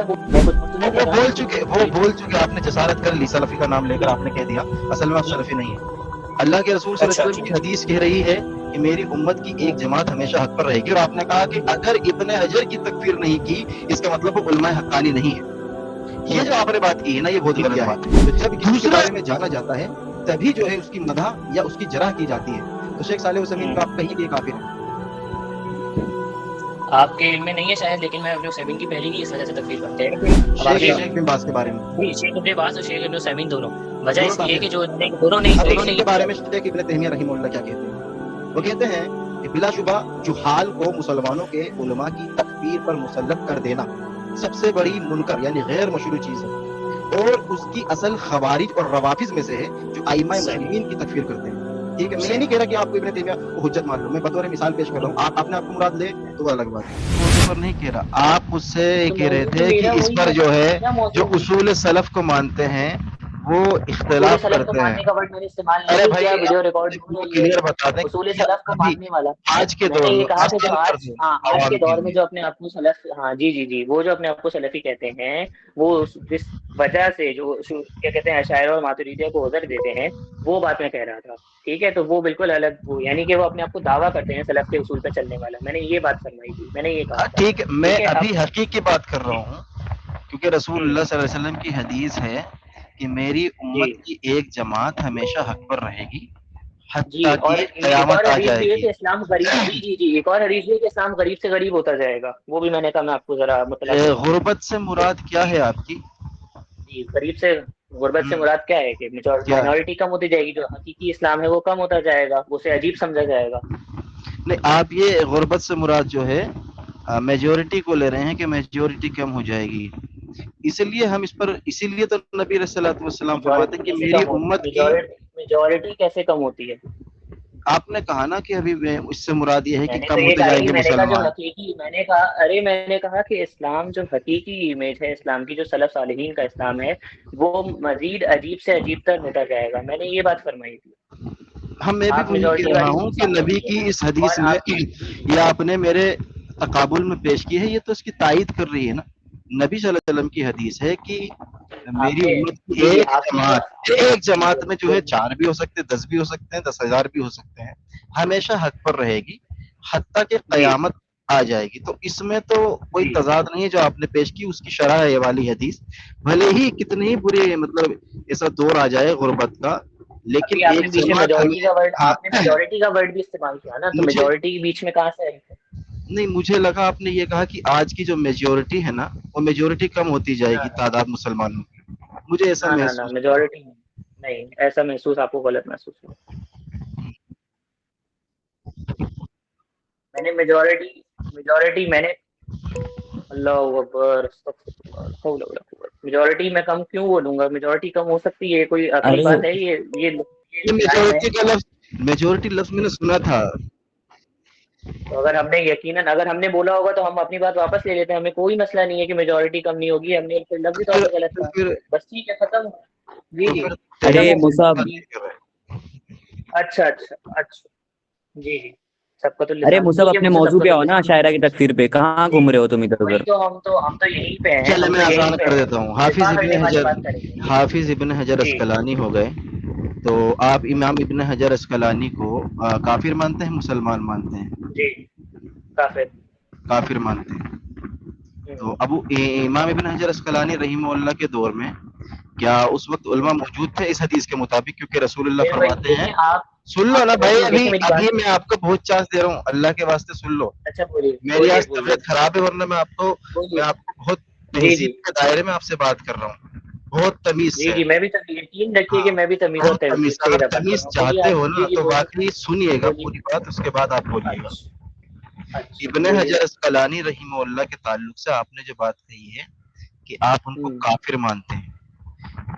وہ بول چکے آپ نے جسارت کر لی سلفی کا نام لے کر آپ نے کہہ دیا اصل میں آپ سلفی نہیں ہے. اللہ کے رسول صلی اللہ علیہ وسلم کی حدیث کہہ رہی ہے کہ میری امت کی ایک جماعت ہمیشہ حق پر رہے گی, اور آپ نے کہا کہ اگر ابن حجر کی تکفیر نہیں کی اس کا مطلب وہ علماء حقانی نہیں ہے. یہ جو آپ نے بات کی ہے نا یہ بہت غلط بات ہے. تو جب کسی کے بارے میں جانا جاتا ہے تبھی جو ہے اس کی مدح یا اس کی جرح کی جاتی ہے. تو شیخ صالح عثیمین کا آپ کہیں بھی کافر ہیں. آپ کے علم میں نہیں ہے شاید, لیکن میں ابن عثیمین کی پہلے کی اس وجہ سے تکفیر کرتے ہیں. شیخ بن باز کے بارے میں شیخ ابن باز اور شیخ ابن عثیمین دونوں وجہ اس دونوں لیے کہ جو دونوں نہیں کے بارے میں شیخ ابن تیمیہ رحمہ اللہ کیا کہتے ہیں؟ وہ کہتے ہیں کہ بلا شبہ جہال کو مسلمانوں کے علماء کی تکفیر پر مسلط کر دینا سب سے بڑی منکر یعنی غیر مشروع چیز ہے, اور اس کی اصل خوارج اور روافظ میں سے ہے جو ائمہ مسلمین کی تکفیر کرتے ہیں. ٹھیک ہے, میں یہ نہیں کہہ رہا کہ آپ کو ابن تیمیہ کو حجت مان لو, میں بطور مثال پیش کر رہا ہوں. آپ اپنے آپ کو مراد لے تو وہ الگ بات ہے. اس پر نہیں کہہ رہا, آپ اس سے کہہ رہے تھے کہ اس پر جو ہے جو اصول سلف کو مانتے ہیں وہ اختلاف کرتے ہیں. ارے بھائی کلیئر بتا دیں اصول سلف کو ماننے والا آج کے میں دور نے یہ میں کہا کہ جو آسان کر دیں آج کے عوام دور میں لیے. جو اپنے آپ کو سلف جی وہ جو اپنے آپ کو سلفی کہتے ہیں وہ جس وجہ سے جو کیا کہتے ہیں اشاعرہ اور ماتریدیہ کو عذر دیتے ہیں وہ بات میں کہہ رہا تھا. ٹھیک ہے, تو وہ بالکل الگ وہ یعنی کہ وہ اپنے آپ کو دعویٰ کرتے ہیں سلف کے اصول پہ چلنے والا. میں نے یہ بات فرمائی تھی, میں نے یہ کہا تھا. ٹھیک ہے, میں ابھی حقیقی بات کر رہا ہوں کیونکہ رسول اللہ صلی اللہ علیہ وسلم کی حدیث ہے کہ میری امت کی ایک جماعت ہمیشہ حق پر رہے گی حتیٰ اور کہ ایک اور قیامت آ حدیث جائے بھی ہے گی. کہ اسلام غریب جی ایک اور حدیث بھی ہے کہ اسلام غریب سے غریب ہوتا جائے گا. وہ بھی میں نے کہا میں آپ کو ذرا مطلع کروں. غربت سے مراد کیا ہے آپ کی؟ جی غریب سے غربت سے مراد کیا ہے کہ مائنورٹی کم ہوتی جائے گی, جو حقیقی اسلام ہے وہ کم ہوتا جائے گا, اسے عجیب سمجھا جائے گا. نہیں, آپ یہ غربت سے مراد جو ہے میجورٹی کو لے رہے ہیں کہ میجورٹی کم ہو جائے گی, اسی لیے ہم اس پر اسی لیے تو نبی علیہ الصلوۃ والسلام فرماتے ہیں کہ میری امت کی میجورٹی کیسے کم ہوتی ہے. آپ نے کہا نا کہ ابھی اس سے مراد یہ ہے میں کہ نے تو کم یہ ہوتے کہا جائیں ہی, گے میں نے کہا جو مسلمان. حقیقی میں نے کہا کہ اسلام جو حقیقی امیج ہے اسلام کی, جو سلف صالحین کا اسلام ہے وہ مزید عجیب سے عجیب تر ہوتا جائے گا. میں نے یہ بات فرمائی تھی. میں بھی آپ وہی کہہ میجورٹی رہا والی ہوں چیز کہ سامنے نبی نہیں کی ہے. اس حدیث اور میں آپ یہ آپ نے میرے تقابل میں پیش کی ہے, یہ تو اس کی تائید کر رہی ہے نا. نبی صلی اللہ علیہ وسلم کی حدیث ہے کہ میری امت کی ایک جماعت میں جو ہے 4 بھی ہو سکتے ہیں, 10 بھی ہو سکتے ہیں, 10,000 بھی ہو سکتے ہیں, ہمیشہ حق پر رہے گی حتیٰ کہ قیامت آ جائے گی. تو اس میں تو کوئی تضاد نہیں ہے جو آپ نے پیش کی, اس کی شرح ہے یہ والی حدیث. بھلے ہی کتنی ہی بری مطلب ایسا دور آ جائے غربت کا, لیکن ابھی آپ نے ایک بیچ میں جماعت میجورٹی کا ورڈ بھی استعمال کیا نا, تو مجھے میجورٹی بیچ میں کہاں سے آئی؟ نہیں, مجھے لگا آپ نے یہ کہا کہ آج کی جو میجورٹی ہے نا وہ میجورٹی کم ہوتی جائے گی تعداد مسلمانوں کی. مجھے ایسا نہ محسوس میجورٹی نہیں, ایسا محسوس آپ کو غلط محسوس ہوا. میں نے میجورٹی میں نے اللہ اکبر میجورٹی میں کم کیوں بولوں گا؟ میجورٹی کم ہو سکتی ہے, کوئی عقلی بات ہے یہ میجورٹی کا لفظ میجورٹی لفظ میں نے سنا تھا. تو اگر ہم نے یقیناً اگر ہم نے بولا ہوگا تو ہم اپنی بات واپس لے لیتے ہیں, ہمیں کوئی مسئلہ نہیں ہے کہ میجورٹی کم نہیں ہوگی. ہم نے لفظی طور پہ غلط کہا, بس ٹھیک ہے ختم. جی ارے مصعب, اچھا جی سب کا تو ارے لسان مصعب ٹھیک ہے, اپنے مجھے سب موضوع کا پہ تو آؤ نا, لسان شاعرہ کی تکفیر پہ کہاں گھوم رہے ہو تم ادھر وہی ادھر. تو ہم تو یہیں پہ ہیں, چلے ہم میں تو یہیں آسان پہ کر ہیں, دیتا ہوں. دفاع کرنے والی بات کریں گے. حافظ ابن حجر جی اسقلانی ہو گئے, تو آپ امام ابن حجر اسقلانی کو کافر مانتے ہیں مسلمان مانتے ہیں؟ جی کافر مانتے ہیں. تو امام ابن حجر اسقلانی رحمہ اللہ کے دور میں کیا اس وقت علماء موجود تھے اس حدیث کے مطابق؟ کیونکہ رسول اللہ فرماتے ہیں, سن لو نا بھائی, ابھی میں آپ کو بہت چانس دے رہا ہوں, اللہ کے واسطے سن لو. اچھا بولیے میری آج طبیعت خراب ہے, ورنہ میں آپ کو بہت تہذیب کے دائرے میں آپ سے بات کر رہا ہوں, بہت تمیز سے. جی میں بھی یقین رکھیے کہ میں بھی تمیز اور بہت تمیز. سے ہی اگر بات کر تمیز رہا ہوں. بولیے چاہتے آپ, ہو نا تو بولیے واقعی سنیے گا بولیے. پوری بات, اس کے بعد آپ بولیے گا. اچھا ابن بولیے. حجر اسقلانی رحمہ اللہ کے تعلق سے آپ نے جو بات کہی ہے کہ آپ ان کو کافر مانتے ہیں,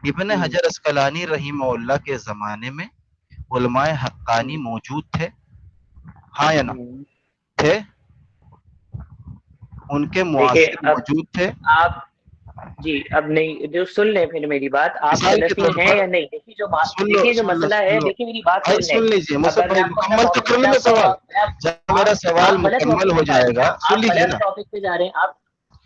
ابن حجر اسقلانی رحمہ اللہ کے زمانے میں علماء حقانی موجود تھے, ہاں یا نا تھے؟ ان کے دیکھیے معاصر اب موجود تھے. آپ جی اب نہیں, جو سن لیں پھر میری بات, آپ مثال کے سلفی طور ہیں پر یا نہیں؟ سن دیکھیے جو مسئلہ ہے, لو دیکھیے میری بات بھائی, سن لیں. سن لیجیے مصعب اگر میں بھائی, آپ کو مکمل تو کر لوں میں سوال. جب میرا سوال آپ غلط مکمل ٹاپک ہو پہ جا جائے رہے ہیں, گا, سن آپ لیجیے غلط نا. ٹاپک پہ جا رہے ہیں.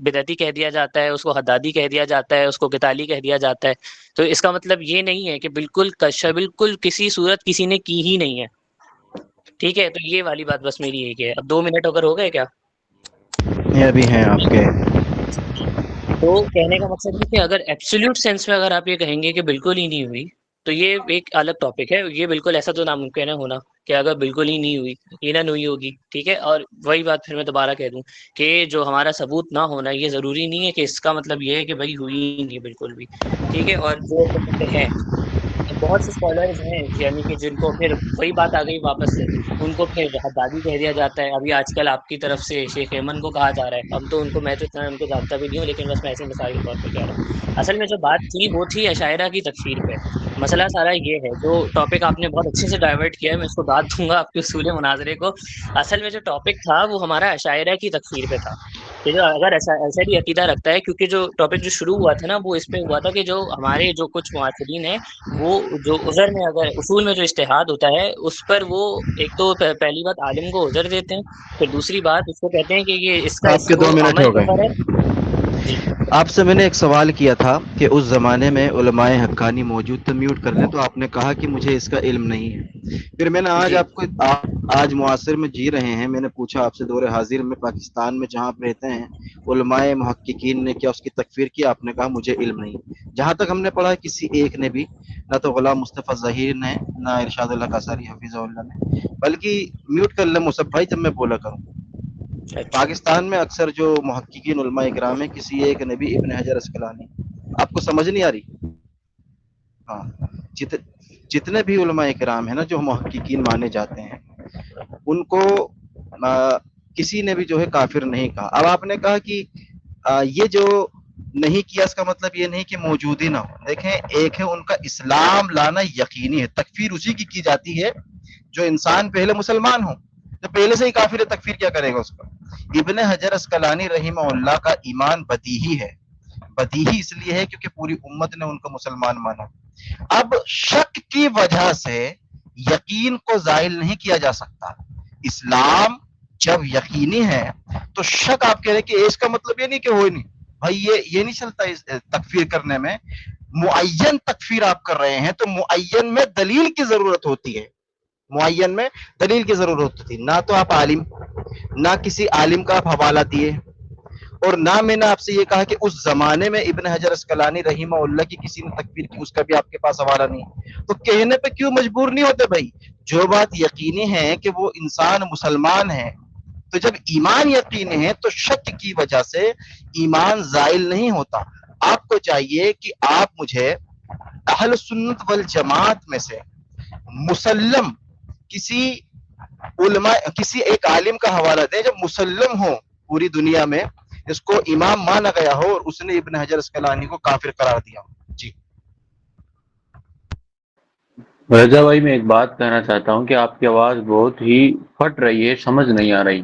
بدعتی کہہ دیا جاتا ہے، اس کو حدادی کہہ دیا جاتا ہے، اس کو قتالی کہہ دیا جاتا ہے. تو اس کا مطلب یہ نہیں ہے کہ بالکل کسی صورت کسی نے کی ہی نہیں ہے. ٹھیک ہے، تو یہ والی بات بس میری یہی ہے. اب 2 منٹ اگر ہو گئے کیا؟ یہ ابھی ہیں آپ کے. تو کہنے کا مقصد ہے کہ اگر ایبسولوٹ سینس میں اگر آپ یہ کہیں گے کہ بالکل ہی نہیں ہوئی، تو یہ ایک الگ ٹاپک ہے. یہ بالکل ایسا تو ناممکن ہے ہونا کہ اگر بالکل ہی نہیں ہوئی، یقیناً ہوئی ہوگی. ٹھیک ہے، اور وہی بات پھر میں دوبارہ کہہ دوں کہ جو ہمارا ثبوت نہ ہونا یہ ضروری نہیں ہے کہ اس کا مطلب یہ ہے کہ بھائی ہوئی ہی نہیں بالکل بھی. ٹھیک ہے، اور جو کہتے ہیں بہت سے اسکالرز ہیں یعنی کہ جن کو پھر وہی بات آ گئی واپس سے، ان کو پھر حدادی کہہ دیا جاتا ہے. ابھی آج کل آپ کی طرف سے شیخ ایمن کو کہا جا رہا ہے. اب تو ان کو میں تو اتنا ان کو جانتا بھی نہیں ہوں، لیکن بس میں ایسے مثال کے طور پہ کہہ رہا ہوں. اصل میں جو بات تھی وہ تھی عشائرہ کی تکفیر پہ. مسئلہ سارا یہ ہے، جو ٹاپک آپ نے بہت اچھے سے ڈائیورٹ کیا ہے، میں اس کو بات دوں گا آپ کے اصول مناظرے کو. اصل میں جو ٹاپک تھا وہ ہمارا عشائرہ کی تکفیر پہ تھا کہ جو اگر ایسا بھی عقیدہ رکھتا ہے، کیونکہ جو ٹاپک جو شروع ہوا تھا نا وہ اس پہ ہوا تھا کہ جو ہمارے جو کچھ معاصرین ہیں وہ جو عذر میں اگر اصول میں جو اجتہاد ہوتا ہے اس پر وہ ایک تو پہلی بات عالم کو عذر دیتے ہیں، پھر دوسری بات اس کو کہتے ہیں کہ یہ اس کا آپ اس کے 2 کو منٹ عمل ہو پر ہے. گئے. جی آپ سے میں نے ایک سوال کیا تھا کہ اس زمانے میں علماء حقانی موجود تھے، میوٹ کر لیں، تو آپ نے کہا کہ مجھے اس کا علم نہیں ہے. پھر میں نے آج جی آپ کو آج معاصر میں جی رہے ہیں، میں نے پوچھا آپ سے دور حاضر میں پاکستان میں جہاں آپ رہتے ہیں علماء محققین نے کیا اس کی تکفیر کی؟ آپ نے کہا مجھے علم نہیں. جہاں تک ہم نے پڑھا کسی ایک نے بھی، نہ تو غلام مصطفیٰ ظہیر نے، نہ ارشاد اللہ قاصری حفیظ اللہ نے. بلکہ میوٹ کر لیں مصطفیٰ بھائی جب میں بولا کروں. اچھا پاکستان میں اکثر جو محققین علماء اکرام ہیں، کسی ایک نے بھی ابن حجر اسقلانی، آپ کو سمجھ نہیں آ رہی؟ ہاں، جتنے بھی علماء اکرام ہیں نا جو محققین مانے جاتے ہیں، ان کو کسی نے بھی جو ہے کافر نہیں کہا. اب آپ نے کہا کہ یہ جو نہیں کیا اس کا مطلب یہ نہیں کہ موجود ہی نہ ہو. دیکھیں، ایک ہے ان کا اسلام لانا یقینی ہے، تکفیر اسی کی جاتی ہے جو انسان پہلے مسلمان ہو. جو پہلے سے ہی کافر ہے تکفیر کیا کرے گا اس کا؟ ابن حجر اسقلانی رحمہ اللہ کا ایمان بدیہی ہے. بدیہی اس لیے ہے کیونکہ پوری امت نے ان کو مسلمان مانا. اب شک کی وجہ سے یقین کو زائل نہیں کیا جا سکتا. اسلام جب یقینی ہے تو شک آپ کہہ رہے کہ اس کا مطلب یہ نہیں کہ ہوئی نہیں. بھائی یہ نہیں چلتا اس تکفیر کرنے میں. معین تکفیر آپ کر رہے ہیں تو معین میں دلیل کی ضرورت ہوتی ہے. معین میں دلیل کی ضرورت ہوتی ہے. نہ تو آپ عالم، نہ کسی عالم کا آپ حوالہ دیے، اور نہ میں نے آپ سے یہ کہا کہ اس زمانے میں ابن حجر اسقلانی رحمہ اللہ کی کسی نے تکفیر کی، اس کا بھی آپ کے پاس حوالہ نہیں. تو کہنے پہ کیوں مجبور نہیں ہوتے بھائی؟ جو بات یقینی ہے کہ وہ انسان مسلمان ہے، تو جب ایمان یقینی ہے تو شک کی وجہ سے ایمان زائل نہیں ہوتا. آپ کو چاہیے کہ آپ مجھے اہل سنت والجماعت میں سے مسلم کسی علماء، کسی ایک عالم کا حوالہ دیں جب مسلم ہو پوری دنیا میں، اس کو امام مانا گیا ہو اور اس نے ابن حجر اسقلانی کو کافر قرار دیا ہو. جی رضا بھائی، میں ایک بات کہنا چاہتا ہوں کہ آپ کی آواز بہت ہی پھٹ رہی ہے، سمجھ نہیں آ رہی.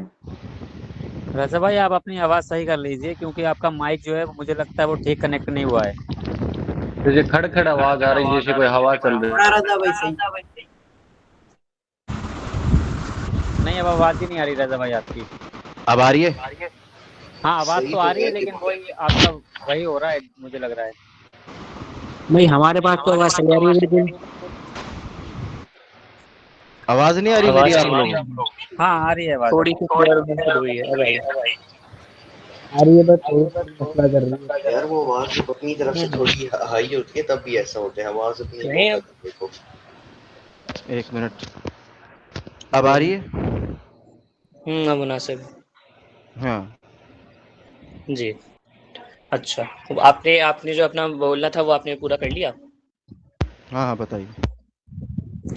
رضا بھائی آپ اپنی آواز صحیح کر لیجئے، کیونکہ آپ کا مائک جو ہے مجھے لگتا ہے وہ ٹھیک کنیکٹ نہیں ہوا ہے. جیسے کھڑ کھڑ آواز آ رہی ہے، جیسے کوئی ہوا چل رہی بڑا رضا بھائی صحیح. نہیں، اب آواز ہی نہیں آ رہی رضا بھائی آپ کی. اب آ رہی ہے؟ ہاں آواز صحیح تو ہو آ رہی گیا ہے، کہ لیکن وہی آپ کا وہی ہو رہا ہے مجھے لگ رہا ہے. بھائی ہمارے پاس تو آواز چلی آ رہی ہے بالکل. آواز نہیں آ رہی آواز میری آپ لوگوں کو؟ ہاں آ رہی ہے آواز اب. تھوڑی سی کلیئر ہوئی ہے. اب آئی آ رہی ہے، بس تھوڑی سی مسئلہ کر رہی یار وہ آواز جب اپنی طرف سے ہے. تھوڑی ہائی ہوتی ہے تب بھی ایسا ہوتا ہے، آواز اپنی لو نہیں کر اب کے دیکھو. ایک منٹ. اب آ رہی ہے؟ مناسب. ہاں. جی اچھا، آپ نے جو اپنا بولنا تھا وہ آپ نے پورا کر لیا؟ ہاں ہاں بتائیے.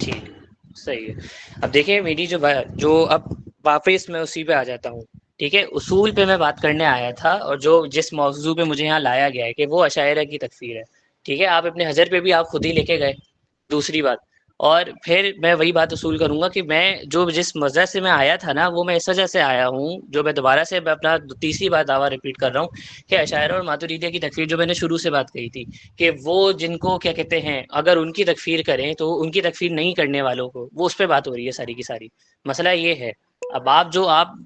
ٹھیک، صحیح ہے. اب دیکھیں میری جو اب واپس میں اسی پہ آ جاتا ہوں. ٹھیک ہے، اصول پہ میں بات کرنے آیا تھا، اور جس موضوع پہ مجھے یہاں لایا گیا ہے کہ وہ عشائرہ کی تکفیر ہے. ٹھیک ہے، آپ اپنے حجر پہ بھی آپ خود ہی لے کے گئے. دوسری بات، اور پھر میں وہی بات اصول کروں گا کہ میں جس مزہ سے میں آیا تھا نا وہ میں اس وجہ سے آیا ہوں، جو میں دوبارہ سے اپنا تیسری بار دعویٰ ریپیٹ کر رہا ہوں کہ اشاعرہ اور ماتریدیہ کی تکفیر، جو میں نے شروع سے بات کہی تھی کہ وہ جن کو کیا کہتے ہیں اگر ان کی تکفیر کریں تو ان کی تکفیر نہیں کرنے والوں کو، وہ اس پہ بات ہو رہی ہے ساری کی ساری۔ مسئلہ یہ ہے، اب آپ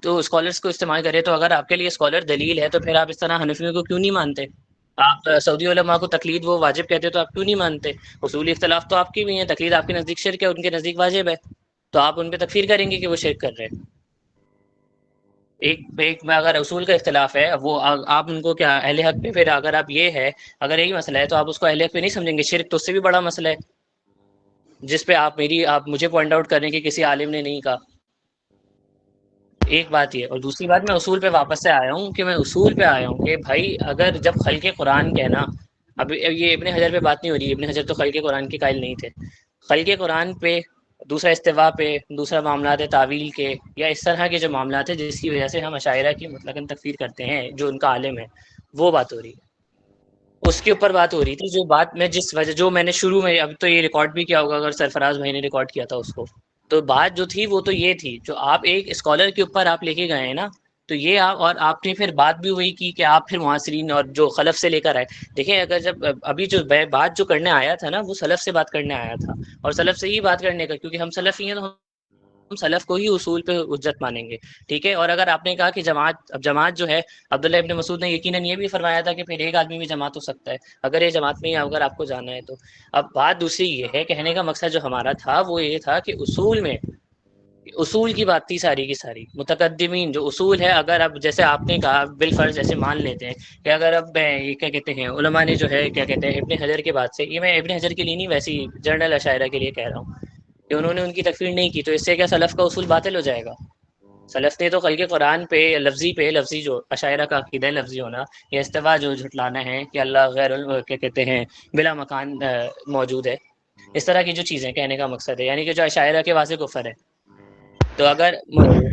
تو اسکالرس کو استعمال کریں، تو اگر آپ کے لیے اسکالر دلیل ہے تو پھر آپ اس طرح حنفیوں کو کیوں نہیں مانتے؟ آپ سعودی علماء کو تقلید وہ واجب کہتے تو آپ کیوں نہیں مانتے؟ اصولی اختلاف تو آپ کی بھی ہیں، تقلید آپ کے نزدیک شرک ہے، ان کے نزدیک واجب ہے، تو آپ ان پہ تکفیر کریں گے کہ وہ شرک کر رہے ہیں۔ ایک میں اگر اصول کا اختلاف ہے وہ آپ ان کو کیا اہل حق پہ، پھر اگر آپ یہ ہے اگر یہی مسئلہ ہے تو آپ اس کو اہل حق پہ نہیں سمجھیں گے، شرک تو اس سے بھی بڑا مسئلہ ہے جس پہ آپ مجھے پوائنٹ آؤٹ کریں کہ کسی عالم نے نہیں کہا۔ ایک بات یہ، اور دوسری بات میں اصول پہ واپس سے آیا ہوں کہ میں اصول پہ آیا ہوں کہ بھائی اگر جب خلق قرآن کہنا، اب یہ ابن حجر پہ بات نہیں ہو رہی، ابن حجر تو خلق قرآن کے قائل نہیں تھے، خلق قرآن پہ، دوسرا استوا پہ، دوسرا معاملات تعویل کے یا اس طرح کے جو معاملات ہیں جس کی وجہ سے ہم اشاعرہ کی مطلقاً تکفیر کرتے ہیں، جو ان کا عالم ہے، وہ بات ہو رہی ہے، اس کے اوپر بات ہو رہی تھی۔ جو بات میں جس وجہ جو میں نے شروع میں، اب تو یہ ریکارڈ بھی کیا ہوگا اگر سرفراز بھائی نے ریکارڈ کیا تھا اس کو، تو بات جو تھی وہ تو یہ تھی، جو آپ ایک اسکالر کے اوپر آپ لے کے گئے ہیں نا، تو یہ اور آپ نے پھر بات بھی وہی کی کہ آپ پھر معاصرین اور جو خلف سے لے کر آئے۔ دیکھیں اگر جب ابھی جو بات جو کرنے آیا تھا نا وہ سلف سے بات کرنے آیا تھا، اور سلف سے ہی بات کرنے کا، کیونکہ ہم سلف ہی ہیں تو ہم سلف کو ہی اصول پہ حجت مانیں گے، ٹھیک ہے۔ اور اگر آپ نے کہا کہ جماعت جو ہے، عبداللہ ابن مسعود نے یقیناً یہ بھی فرمایا تھا کہ پھر ایک آدمی بھی جماعت ہو سکتا ہے اگر یہ جماعت میں اگر آپ کو جانا ہے تو۔ اب بات دوسری یہ ہے، کہنے کا مقصد جو ہمارا تھا وہ یہ تھا کہ اصول کی بات تھی ساری کی ساری، متقدمین جو اصول ہے، اگر اب جیسے آپ نے کہا بالفرض جیسے مان لیتے ہیں کہ اگر اب یہ کیا کہتے ہیں علماء نے جو ہے کیا کہتے ہیں ابن حجر کے بعد سے، یہ میں ابن حجر کے لیے نہیں ویسی جنرل اشاعرہ کے لیے کہہ رہا ہوں کہ انہوں نے ان کی تکفیر نہیں کی، تو اس سے کیا سلف کا اصول باطل ہو جائے گا؟ سلف نے تو خلق قرآن پہ لفظی جو اشاعرہ کا عقیدہ ہے لفظی ہونا، یا استوا جو جھٹلانا ہے کہ اللہ غیر کیا کہتے ہیں بلا مکان موجود ہے، اس طرح کی جو چیزیں کہنے کا مقصد ہے، یعنی کہ جو اشاعرہ کے واضح کفر ہے، تو اگر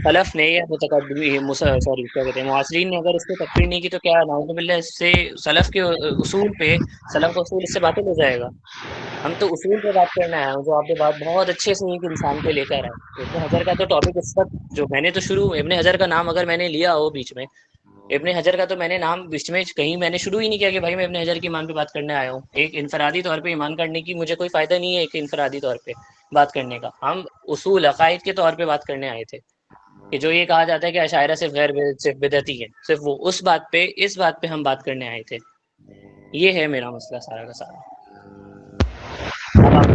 خلف نے یا سوری کیا کہتے ہیں معاصرین نے اگر اس کو تکفیر نہیں کی تو کیا نعوذ باللہ اس سے سلف کے اصول پہ، سلف کا اصول اس سے باطل ہو جائے گا؟ ہم تو اصول پہ بات کرنا ہے، جو آپ نے بات بہت اچھے سے ایک انسان پہ لے کر آئے۔ ابن حجر کا تو ٹاپک اس وقت جو میں نے تو شروع، ابن حجر کا نام اگر میں نے لیا ہو بیچ میں، ابن حجر کا تو میں نے نام بیچ میں کہیں میں نے شروع ہی نہیں کیا کہ بھائی میں ابن حجر کے ایمان پہ بات کرنے آیا ہوں۔ ایک انفرادی طور پہ ایمان کرنے کی مجھے کوئی فائدہ نہیں ہے، ایک انفرادی طور پہ بات کرنے کا، ہم اصول عقائد کے طور پہ بات کرنے آئے تھے کہ جو یہ کہا جاتا ہے کہ اشاعرہ صرف صرف بدعتی ہے، صرف وہ اس بات پہ ہم بات کرنے آئے تھے۔ یہ ہے میرا مسئلہ سارا کا سارا۔ اب آپ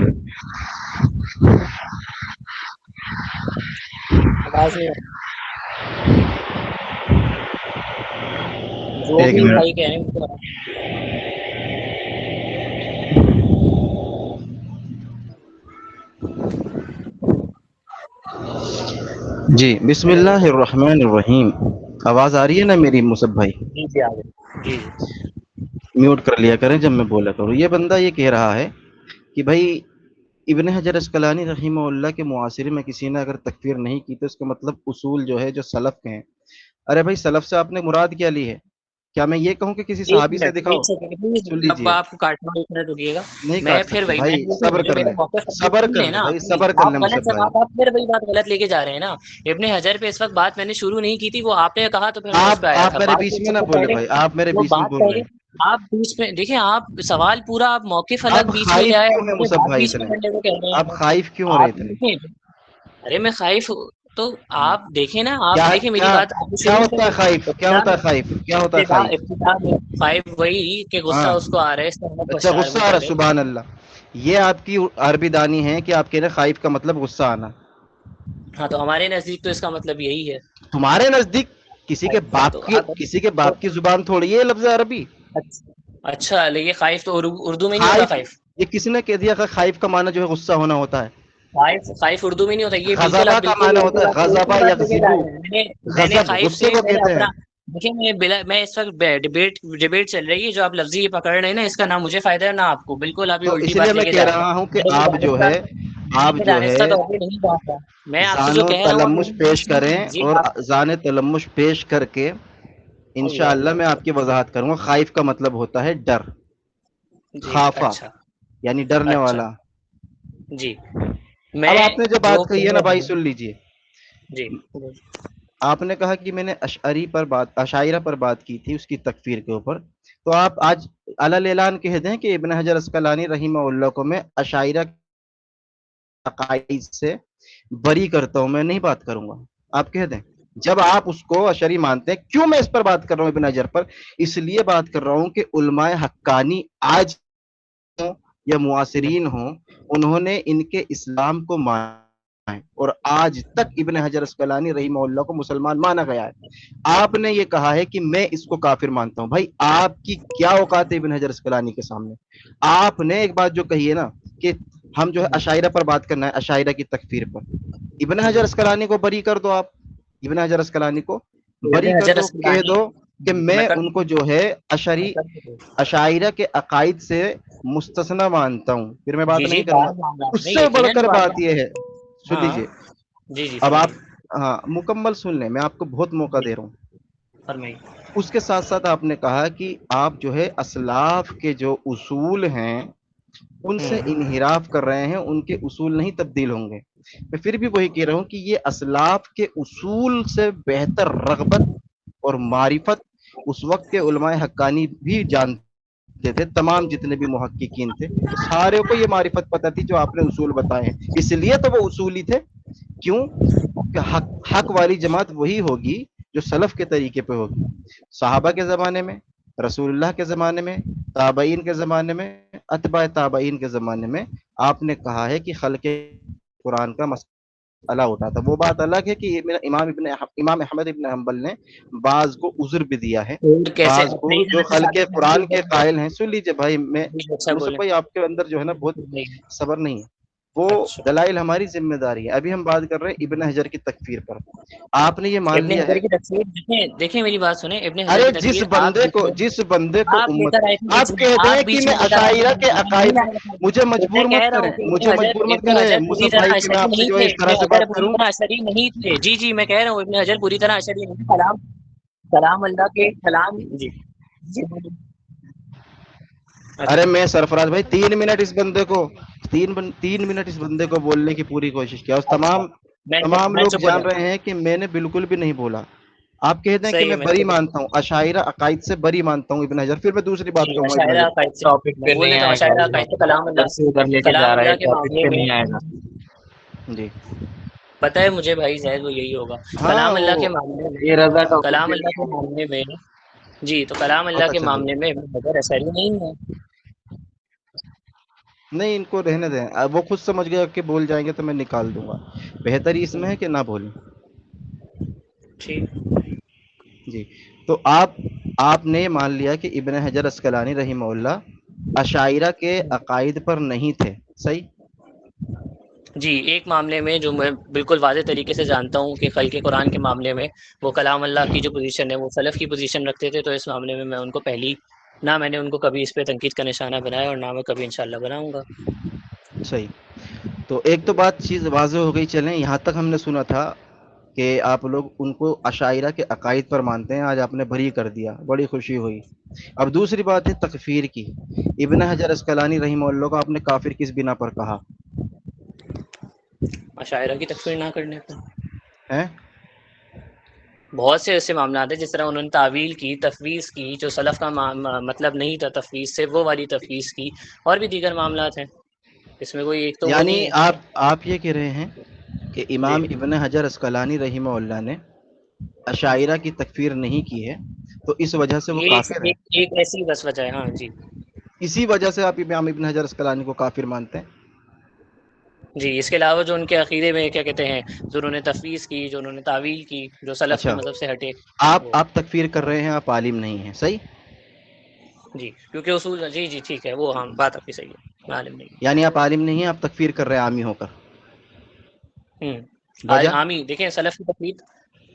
آواز نہیں جو ایک بھی منٹ بھائی کہہ رہے ہیں جی، بسم اللہ الرحمن الرحیم۔ آواز آ رہی ہے نا میری مصعب بھائی؟ جی آگے جی میوٹ کر لیا کریں جب میں بولا کروں۔ یہ بندہ یہ کہہ رہا ہے کہ بھائی ابن حجر اسقلانی رحمہ اللہ کے معاصرے میں کسی نے اگر تکفیر نہیں کی تو اس کا مطلب اصول جو ہے جو سلف کے ہیں۔ ارے بھائی سلف سے آپ نے مراد کیا لی ہے؟ کیا میں یہ کہوں کہ کسی صحابی سے دکھاؤ؟ سن اب لیجئے، آپ کو کاٹنا رکیے گا، نہیں میں کاٹ پھر سکتے وہی بھائی، صبر کر لیں، صبر کر لیں بھائی، صبر کر لیں مصعب بھائی۔ آپ پھر وہی بات غلط لے کے جا رہے ہیں نا۔ ابن حجر پہ اس وقت بات میں نے شروع نہیں کی تھی، وہ آپ نے کہا تو پھر میں اس پہ آیا آپ تھا۔ میرے بات بیچ میں سب نہ سے بولے پہلے بھائی، آپ میرے وہ بیچ میں بات بول رہے پہلے ہیں۔ آپ بیچ میں دیکھیں، آپ سوال پورا آپ موقف الگ اب بیچ میں خائف لے آئے، کیوں ہیں مصعب بات بھائی بیچ میں اتنے؟ کرنے کو کہہ رہے آپ ہیں خائف کیوں ہو رہے آپ۔ اتنے؟ دیکھیں ارے میں خائف تو آپ دیکھیں نا، آپ کیا دیکھیں میری کیا بات آپ کیا شروع ہوتا ہے خائف؟ کیا ہوتا ہے خائف؟ کیا ہوتا ہے خائف؟ ابتدا میں خائف وہی کہ غصہ ہاں اس کو آ رہا ہے، اس طرح اچھا، بشار غصہ وہ آ کہہ رہا، رہے ہیں۔ سبحان اللہ۔ یہ آپ کی عربی دانی ہے کہ آپ کہہ رہے خائف کا مطلب غصہ آنا۔ ہاں تو ہمارے نزدیک تو اس کا مطلب یہی ہے۔ تمہارے نزدیک کسی کے اچھا باپ تو کی زبان تھوڑی ہے لفظ عربی۔ اچھا لیکن خائف تو اردو میں نہیں ہوتا۔ خائف، یہ کس نے کہہ دیا کہ خائف کا معنی جو ہے غصہ ہونا ہوتا ہے؟ خائف اردو میں نہیں ہوتا، یہ بالکل غضبہ آپ کا بالکل معنی الٹی ہوتا ہے، بات غضبہ لے کے جا یغضبو، رہے ہیں۔ میں نے غضب خائف غصے سے کو میں نے کہتے ہیں۔ اپنا دیکھیں میں اس وقت ڈیبیٹ چل رہی ہے، جو آپ لفظی پکڑ رہے ہیں نا، اس کا نہ مجھے فائدہ ہے نہ آپ کو، بالکل آپ یہ تو الٹی اس لیے بات لے میں کے کہہ جا رہے رہا ہوں کہ ہیں۔ آپ جو ہے میں آپ سے جو ذہن و کہہ رہا تلمش پیش کریں، ہوں جی اور آپ ذہن تلمش پیش کر کے انشاءاللہ میں آپ کی وضاحت کروں گا۔ خائف کا مطلب ہوتا ہے ڈر، جی خافہ اچھا یعنی ڈرنے اچھا والا۔ جی اب آپ نے جو بات کہی ہے نا بھائی سن لیجئے، جی آپ نے کہا کہ میں نے اشاعرہ پر بات کی تھی اس کی تکفیر کے اوپر، تو آپ آج علل اعلان کہہ دیں کہ ابن حجر عسقلانی رحمہ اللہ کو میں اشاعرہ عقائد سے بری کرتا ہوں، میں نہیں بات کروں گا، آپ کہہ دیں جب آپ اس کو اشعری مانتے ہیں۔ کیوں میں اس پر بات کر رہا ہوں ابن حجر پر؟ اس لیے بات کر رہا ہوں کہ علماء حقانی آج ہوں یا معاصرین ہوں، انہوں نے ان کے اسلام کو مانا ہے اور آج تک ابن حجر عسقلانی رحمہ اللہ کو مسلمان مانا گیا ہے۔ آپ نے یہ کہا ہے کہ میں اس کو کافر مانتا ہوں، بھائی آپ کی کیا اوقات ہے ابن حجر عسقلانی کے سامنے؟ آپ نے ایک بات جو کہی ہے نا کہ ہم جو ہے اشاعرہ پر بات کرنا ہے، اشاعرہ کی تکفیر پر، ابن حجر عسقلانی کو بری کر دو، آپ ابن حجر عسقلانی کو بری کر دو، کہہ دو کہ میں ان کو جو ہے اشاعرہ کے عقائد سے مستثنا مانتا ہوں، پھر میں بات نہیں کروں۔ اس سے بڑھ کر بات یہ ہے، سن لیجئے، جی اب آپ ہاں مکمل سن لیں، میں آپ کو بہت موقع دے رہا ہوں۔ اس کے ساتھ ساتھ آپ نے کہا کہ آپ جو ہے اسلاف کے جو اصول ہیں ان سے انحراف کر رہے ہیں، ان کے اصول نہیں تبدیل ہوں گے۔ میں پھر بھی وہی کہہ رہا ہوں کہ یہ اسلاف کے اصول سے بہتر رغبت اور معرفت اس وقت کے علماء حقانی بھی جانتے تھے، تمام جتنے بھی محققین تھے سارے کو یہ معرفت پتہ تھی جو آپ نے اصول بتائے ہیں، اس لیے تو وہ اصولی تھے۔ کیوں کہ حق والی جماعت وہی ہوگی جو سلف کے طریقے پہ ہوگی، صحابہ کے زمانے میں، رسول اللہ کے زمانے میں، تابعین کے زمانے میں، اتباع تابعین کے زمانے میں۔ آپ نے کہا ہے کہ خلق قرآن کا مسئلہ ہوتا تھا، وہ بات الگ ہے کہ امام احمد ابن حنبل نے بعض کو عذر بھی دیا ہے، بعض کو جو خلق قرآن کے قائل ہیں۔ سن لیجئے بھائی، میں مصطفی بھائی آپ کے اندر جو ہے نا بہت صبر نہیں ہے، وہ دلائل ہماری ذمہ داری ہے۔ ابھی ہم بات کر رہے ہیں ابن حجر کی تکفیر پر، آپ نے یہ مان ابن لیا حجر ہے۔ کی تکفیر دیکھیں میری بات سنیں، ابن حجر ارے کی تکفیر جس بندے کو آپ امت، لے کر آئے تھے، آپ کہہ دیں کہ میں اشاعرہ کے عقائد، مجھے مجبور مت کریں، مجھے مجبور مت ابن کریں حجر پوری مصطفی طرح بھائی کہ میں اشعری آپ سے نہیں جو ہے تھے، اس طرح ابن سے حجر بات پوری کروں۔ طرح اشعری نہیں تھے۔ جی جی میں کہہ رہا ہوں ابن حجر پوری طرح اشعری نہیں تھے، کلام اللہ کے کلام جی جی ارے میں سرفراز بھائی 3 منٹ اس بندے کو 3 منٹ اس بندے کو بولنے کی پوری کوشش کیا، اور تمام میں لوگ چپ ہو جان جاتا رہے ہیں کہ میں نے بالکل بھی نہیں بولا۔ آپ کہہ دیں کہ صحیح میں ہے، بری مانتا ہوں، اشاعرہ عقائد سے بری مانتا ہوں ابن حجر، پھر میں دوسری بات جی کہوں گا ابن عشائرہ حجر۔ عقائد سے ٹاپک میں پہ بول نہیں دیتا ہوں، آئے گا، عشائرہ عقائد سے ادھر سے ادھر لے کے جا رہا ہے، اللہ کے ٹاپک معاملے پہ میں نہیں آئے گا۔ جی پتہ ہے مجھے بھائی زید وہ یہی ہوگا، ہاں کلام اللہ وہ کے معاملے میں، یہ رضا ٹاپک کلام پہ اللہ نہیں کے آئے گا۔ معاملے میں جی تو کلام اللہ کے اچھا جی، معاملے میں ابن حجر اشعری نہیں ہے۔ نہیں ان کو رہنے دیں، اب وہ خود سمجھ گیا کہ بول جائیں گے تو میں نکال دوں گا، بہتر اس میں ہے کہ نہ بولیں۔ ٹھیک جی تو آپ نے مان لیا کہ ابن حجر عسقلانی رحمہ اللہ اشاعرہ کے عقائد پر نہیں تھے، صحیح؟ جی، ایک معاملے میں جو میں بالکل واضح طریقے سے جانتا ہوں کہ خلق قرآن کے معاملے میں وہ کلام اللہ کی جو پوزیشن ہے وہ سلف کی پوزیشن رکھتے تھے، تو اس معاملے میں ان کو نہ میں نے ان کو کبھی اس پہ تنقید کا نشانہ بنایا اور نہ میں کبھی انشاءاللہ بناؤں گا۔ صحیح، تو ایک تو بات چیز واضح ہو گئی۔ چلیں یہاں تک ہم نے سنا تھا کہ آپ لوگ ان کو اشاعرہ کے عقائد پر مانتے ہیں، آج آپ نے بری کر دیا، بڑی خوشی ہوئی۔ اب دوسری بات ہے تکفیر کی، ابن حجر عسقلانی رحمہ اللہ کو آپ نے کافر کس بنا پر کہا عشائرہ کی تکفیر نہ کرنے پر ہے؟ بہت سے ایسے معاملات ہیں، جس طرح انہوں نے تعویل کی، تفویض کی، جو سلف کا مطلب نہیں تھا تفویض سے، وہ والی تفویض کی، اور بھی دیگر معاملات ہیں، اس میں کوئی ایک تو وہ یعنی نہیں ہے۔ آپ یہ کہہ رہے ہیں کہ جی امام ابن حجر عسقلانی رحمہ اللہ نے اشاعرہ کی تکفیر نہیں کی ہے، تو اس وجہ سے وہ یہ کافر ہے، ایک ایسی بس وجہ ہے، ہاں جی اسی وجہ سے آپ امام ابن حجر عسقلانی کو کافر مانتے ہیں؟ جی، اس کے علاوہ جو ان کے عقیدے میں کیا کہتے ہیں، جو انہوں نے تفویض کی، جو انہوں نے تعویل کی، جو سلف کے اچھا، مذہب سے ہٹے، وہ آپ تکفیر کر رہے ہیں، آپ عالم نہیں ہیں، صحیح؟ جی کیونکہ اصول جی جی ٹھیک ہے، وہ ہاں بات آپ کی صحیح ہے، عالم نہیں یعنی آپ عالم نہیں ہیں، آپ تکفیر کر رہے ہیں عامی ہو کر، وجہ؟ عامی دیکھیں سلف کی تقلید،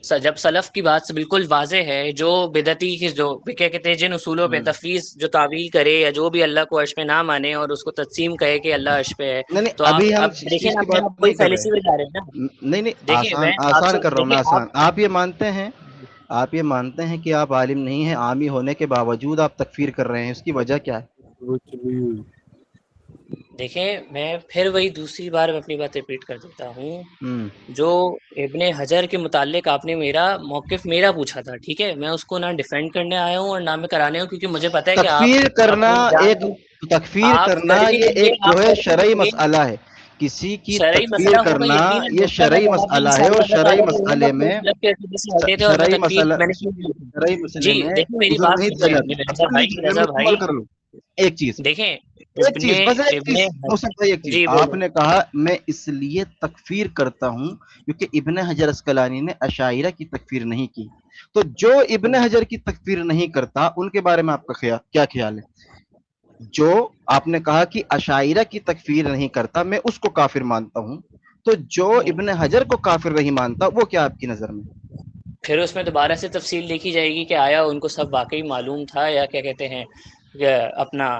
جب سلف کی بات بالکل واضح ہے، جو بدعتی کی جو کیا کہتے ہیں جن اصولوں پہ تفویض جو تعویل کرے یا جو بھی اللہ کو عرش پہ نہ مانے اور اس کو تقسیم کہے کہ اللہ عرش پہ ہے، نہیں تو ابھی ہم اب اس دیکھیں چیز کی اپنے بات آپ کوئی نہیں کر فیلسی رہے، میں جا رہے ہیں نا۔ نہیں دیکھیں میں آپ آسان سے کر رہا ہوں میں، دیکھیں آسان، آپ یہ مانتے ہیں، آپ یہ مانتے ہیں کہ آپ عالم نہیں ہیں، عامی ہونے کے باوجود آپ تکفیر کر رہے ہیں، اس کی وجہ کیا ہے؟ دیکھیں میں پھر وہی دوسری بار میں اپنی بات ریپیٹ کر دیتا ہوں، ہم، جو ابن حجر کے متعلق آپ نے میرا موقف میرا پوچھا تھا، ٹھیک ہے، میں اس کو نہ ڈیفینڈ کرنے آیا ہوں اور نہ میں کرانے ہوں، کیونکہ مجھے پتا ہے کہ آپ تکفیر کرنا اپنی جان ایک بھی تکفیر آپ کرنا کریں یہ گے، ایک جو آپ ہے کریں شرعی گے، مسئلہ ہے. کسی کی شرعی تکفیر مسئلہ ہوگا کرنا یقیناً. یہ دوسرا شرعی میں مسئلہ بھی ہے اور حضرت شرعی والے کے مسئلے میں مطلب کے سے ہٹے تھے اور میں شرعی تکفیر مسئلہ میں نے کیوں کی تھی. شرعی مسئلے جی میں دیکھیں میری عذر بات نہیں دیا سنیں جاتا. اب رضا سن بھائی، لیجیے میں رضا مکمل بھائی کر لوں. ایک چیز دیکھیں ایک چیز بس ایک ابن چیز موسم بھائی، ایک چیز جی آپ بولیں. نے کہا میں اس لیے تکفیر کرتا ہوں کیونکہ ابن حجر اسقلانی نے اشاعرہ کی تکفیر نہیں کی. تو جو ابن حجر کی تکفیر نہیں کرتا ان کے بارے میں آپ کا کیا خیال ہے؟ جو آپ نے کہا کہ اشاعرہ کی تکفیر نہیں کرتا میں اس کو کافر مانتا ہوں، تو جو ابن حجر کو کافر نہیں مانتا وہ کیا آپ کی نظر میں؟ پھر اس میں دوبارہ سے تفصیل دیکھی جائے گی کہ آیا ان کو سب واقعی معلوم تھا یا کیا کہتے ہیں کہ اپنا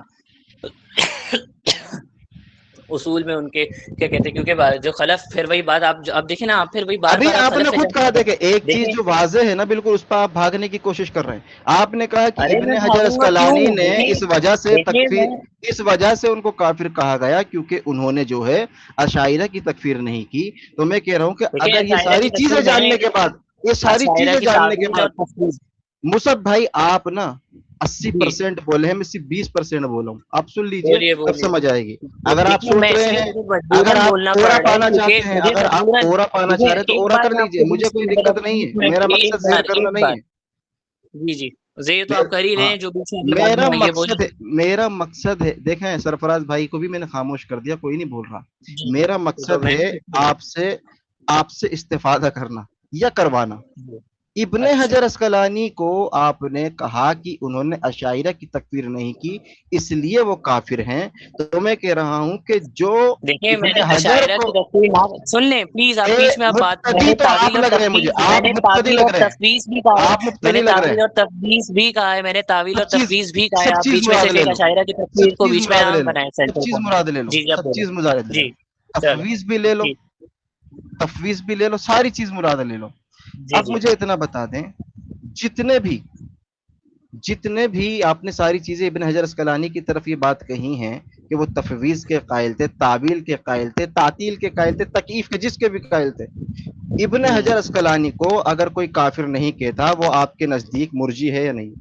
اصول میں ان کے کیا کہتے ہیں، کیونکہ جو خلف پھر وہی بات آپ اب دیکھیں نا، آپ پھر وہی بار ابھی بار آپ آپ نے خلف پہ خود جاتے کہا، ہیں. دیکھیں ایک چیز دیکھیں جو واضح ہے نا بالکل اس پہ آپ بھاگنے کی کوشش کر رہے ہیں. آپ نے کہا کہ ارے ابن میں حجر بھاگوں گا اسقلانی کیوں؟ نے اس وجہ سے دیکھیے اس وجہ سے ان کو کافر کہا گیا کیونکہ انہوں نے جو ہے اشاعرہ کی تکفیر نہیں کی. تو میں کہہ رہا ہوں کہ دیکھیں اگر یہ عشاعرہ ساری کی چیزیں تفسیر میں نے جاننے کے بعد عشاعرہ کی تعویل اور تفسیر مصعب بھائی آپ نا جی 80% بولے ہیں، میں صرف 20% بولا ہوں. آپ سن لیجئے بولیے تب بولیے. سمجھ آئے گی. اگر آپ دیکھیے میں سوچ اس رہے لیے ہیں، مجھے اگر مجبوراً آپ بولنا پڑ اورا رہا ہے پانا کیونکہ چاہتے ہیں، مجھے اگر آپ مجبوراً اورا پانا چاہ دیکھیں رہے ہیں تو ایک اورا بات کر میں آپ لیجئے، کو مجھے کوئی دقت نہیں ہے. میرا ایک مقصد زیر بار کرنا ایک نہیں بار ہے. جی جی زیر تو آپ کر ہی رہے ہاں ہیں، جو بیچ میں اگلی بات میرا میں آئی ہے مقصد بولیے. ہے دیکھیں سرفراز بھائی کو بھی میں نے خاموش کر دیا، کوئی نہیں بول رہا. جی میرا تو مقصد میں ہے آپ سے استفادہ کرنا یا کروانا. ابن اچھا حجر اسقلانی کو آپ نے کہا کہ انہوں نے اشاعرہ کی تکفیر نہیں کی اس لیے وہ کافر ہیں. تو میں کہہ رہا ہوں کہ جو دیکھیں میں ابن نے حجر عشائرہ کو کی تفسیر سن لیں پلیز، آپ بیچ میں آپ بات، میں مبتدی نے تو آپ تعویل اور لگ رہے ہیں مجھے، تفویض آپ مبتدی لگ رہے ہیں، بھی کہا ہے، آپ میں مبتدی نے لگ رہے تعویل ہیں. اور تفویض بھی کہا ہے، میں نے تعویل اور تفویض بھی کہا ہے. سب آپ چیز بیچ میں مراد صرف لے ایک لو، عشائرہ کی سب تفسیر کو چیز بیچ میں مراد لے عام لو، بنائے سب سینٹر چیز پوائنٹ. مراد لے لو، جی جب سب بولیں. چیز مراد لے لو. جی چلو تفویض بھی لے لو، جی تفویض بھی لے لو، ساری چیز مراد لے لو. جی اب جی مجھے اتنا بتا دیں، جتنے بھی آپ نے ساری چیزیں ابن حجر اسقلانی کی طرف یہ بات کہی ہیں کہ وہ تفویض کے قائل تھے، تعویل کے قائل تھے، تعطیل کے قائل تھے، تکییف کے، جس کے بھی قائل تھے. ابن حجر اسقلانی کو اگر کوئی کافر نہیں کہتا وہ آپ کے نزدیک مرجی ہے یا نہیں؟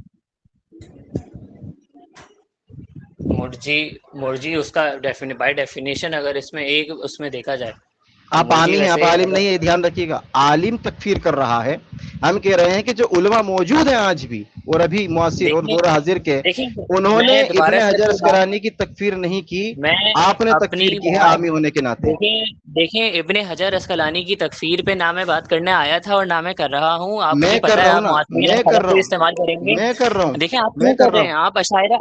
مرجی اس کا بائی ڈیفینیشن اگر اس میں ایک اس میں دیکھا جائے تو آپ مرجی عامی ہیں، آپ ویسے عالم نہیں اگر ہے، دھیان رکھیے گا. عالم تکفیر کر رہا ہے. ہم کہہ رہے ہیں کہ جو علماء موجود ہیں آج بھی اور ابھی معاصر اور دور حاضر کے، دیکھیں انہوں نے میں ابن دوبارہ سے حجر اپنی بات، اسقلانی کی تکفیر نہیں کی، میں آپ نے اپنی تکفیر کی ہے بات عامی ہونے کے ناطے. دیکھیں ابن حجر اسقلانی کی تکفیر پہ نہ میں بات کرنے آیا تھا اور نہ میں کر رہا ہوں. آپ میں مجھے کر پتا ہے رہا ہوں آپ نا، معاصرین میں کر خلف رہا کو ہوں، استعمال کریں گے. میں کر رہا ہوں، دیکھیں آپ میں کیوں کر کر رہا رہے ہوں. ہیں، آپ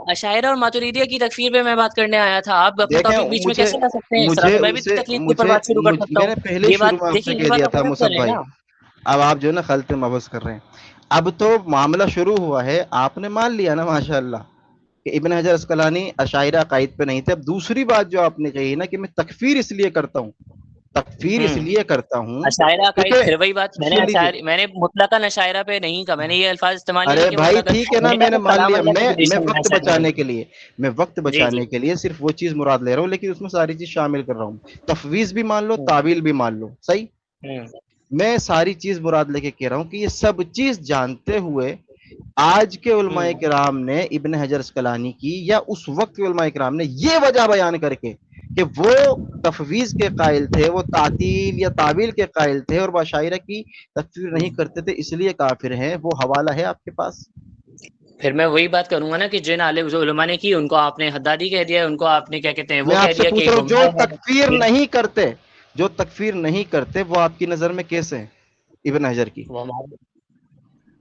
عشائرہ اور ماتریدیہ کی تکفیر پہ میں بات کرنے آیا تھا. آپ اپنا دیکھیں ٹاپک بیچ میں مجھے کیسے لا سکتے ہیں؟ اس طرح مجھے تو میں ان بھی سے تکلیف کے اوپر بات شروع کر سکتا میں ہوں. نے پہلے یہ شروع بات میں آپ سے دیکھیں، یہ کہہ بات دیا آپ تھا غلط کر مصعب رہے ہیں بھائی. نا. اب آپ جو ہے نا خلط مبحث کر رہے ہیں. اب تو معاملہ شروع ہوا ہے، آپ نے مان لیا نا ماشاءاللہ کہ ابن حجر اسقلانی اشاعرہ عقائد پہ نہیں تھے. اب دوسری بات جو آپ نے کہی نا کہ میں تکفیر اس لیے کرتا ہوں، تکفیر اس لیے کرتا ہوں عشائرہ عقائد، کیونکہ پھر وہی بات، سن لیجئے. میں نے مطلقاً عشائرہ پہ نہیں کہا، میں نے یہ الفاظ استعمال نہیں ارے کیے کہ بھائی مطلقاً، ٹھیک ہے نا، میں نے میں کہا نے کہ مان کلام لیا. اللہ کی میں پوزیشن ہے وقت عشائرہ بچانے کی. کے لیے جی جی صرف وہ چیز مراد لے رہا ہوں، لیکن اس میں ساری چیز شامل کر رہا ہوں. تفویض بھی مان لو، تعویل بھی مان لو، صحیح. میں ساری چیز مراد لے کے کہہ رہا ہوں کہ یہ سب چیز جانتے ہوئے آج کے علماء کرام نے ابن حجر اسقلانی کی یا اس وقت کے علماء کرام نے یہ وجہ بیان کر کے کہ وہ تفویض کے قائل تھے، وہ تعطیل یا تعویل کے قائل تھے اور عشائرہ کی تکفیر نہیں کرتے تھے اس لیے کافر ہیں، وہ حوالہ ہے آپ کے پاس؟ پھر میں وہی بات کروں گا نا کہ جن عالم جو علماء نے کی ان کو آپ نے حدادی کہہ دیا، ان کو آپ نے کیا کہتے ہیں وہ میں آپ کہہ سے دیا پوچھ کہ رہا ہوں، جو گمراہ تکفیر ہے. نہیں کرتے وہ آپ کی نظر میں کیسے ہیں ابن حجر کی؟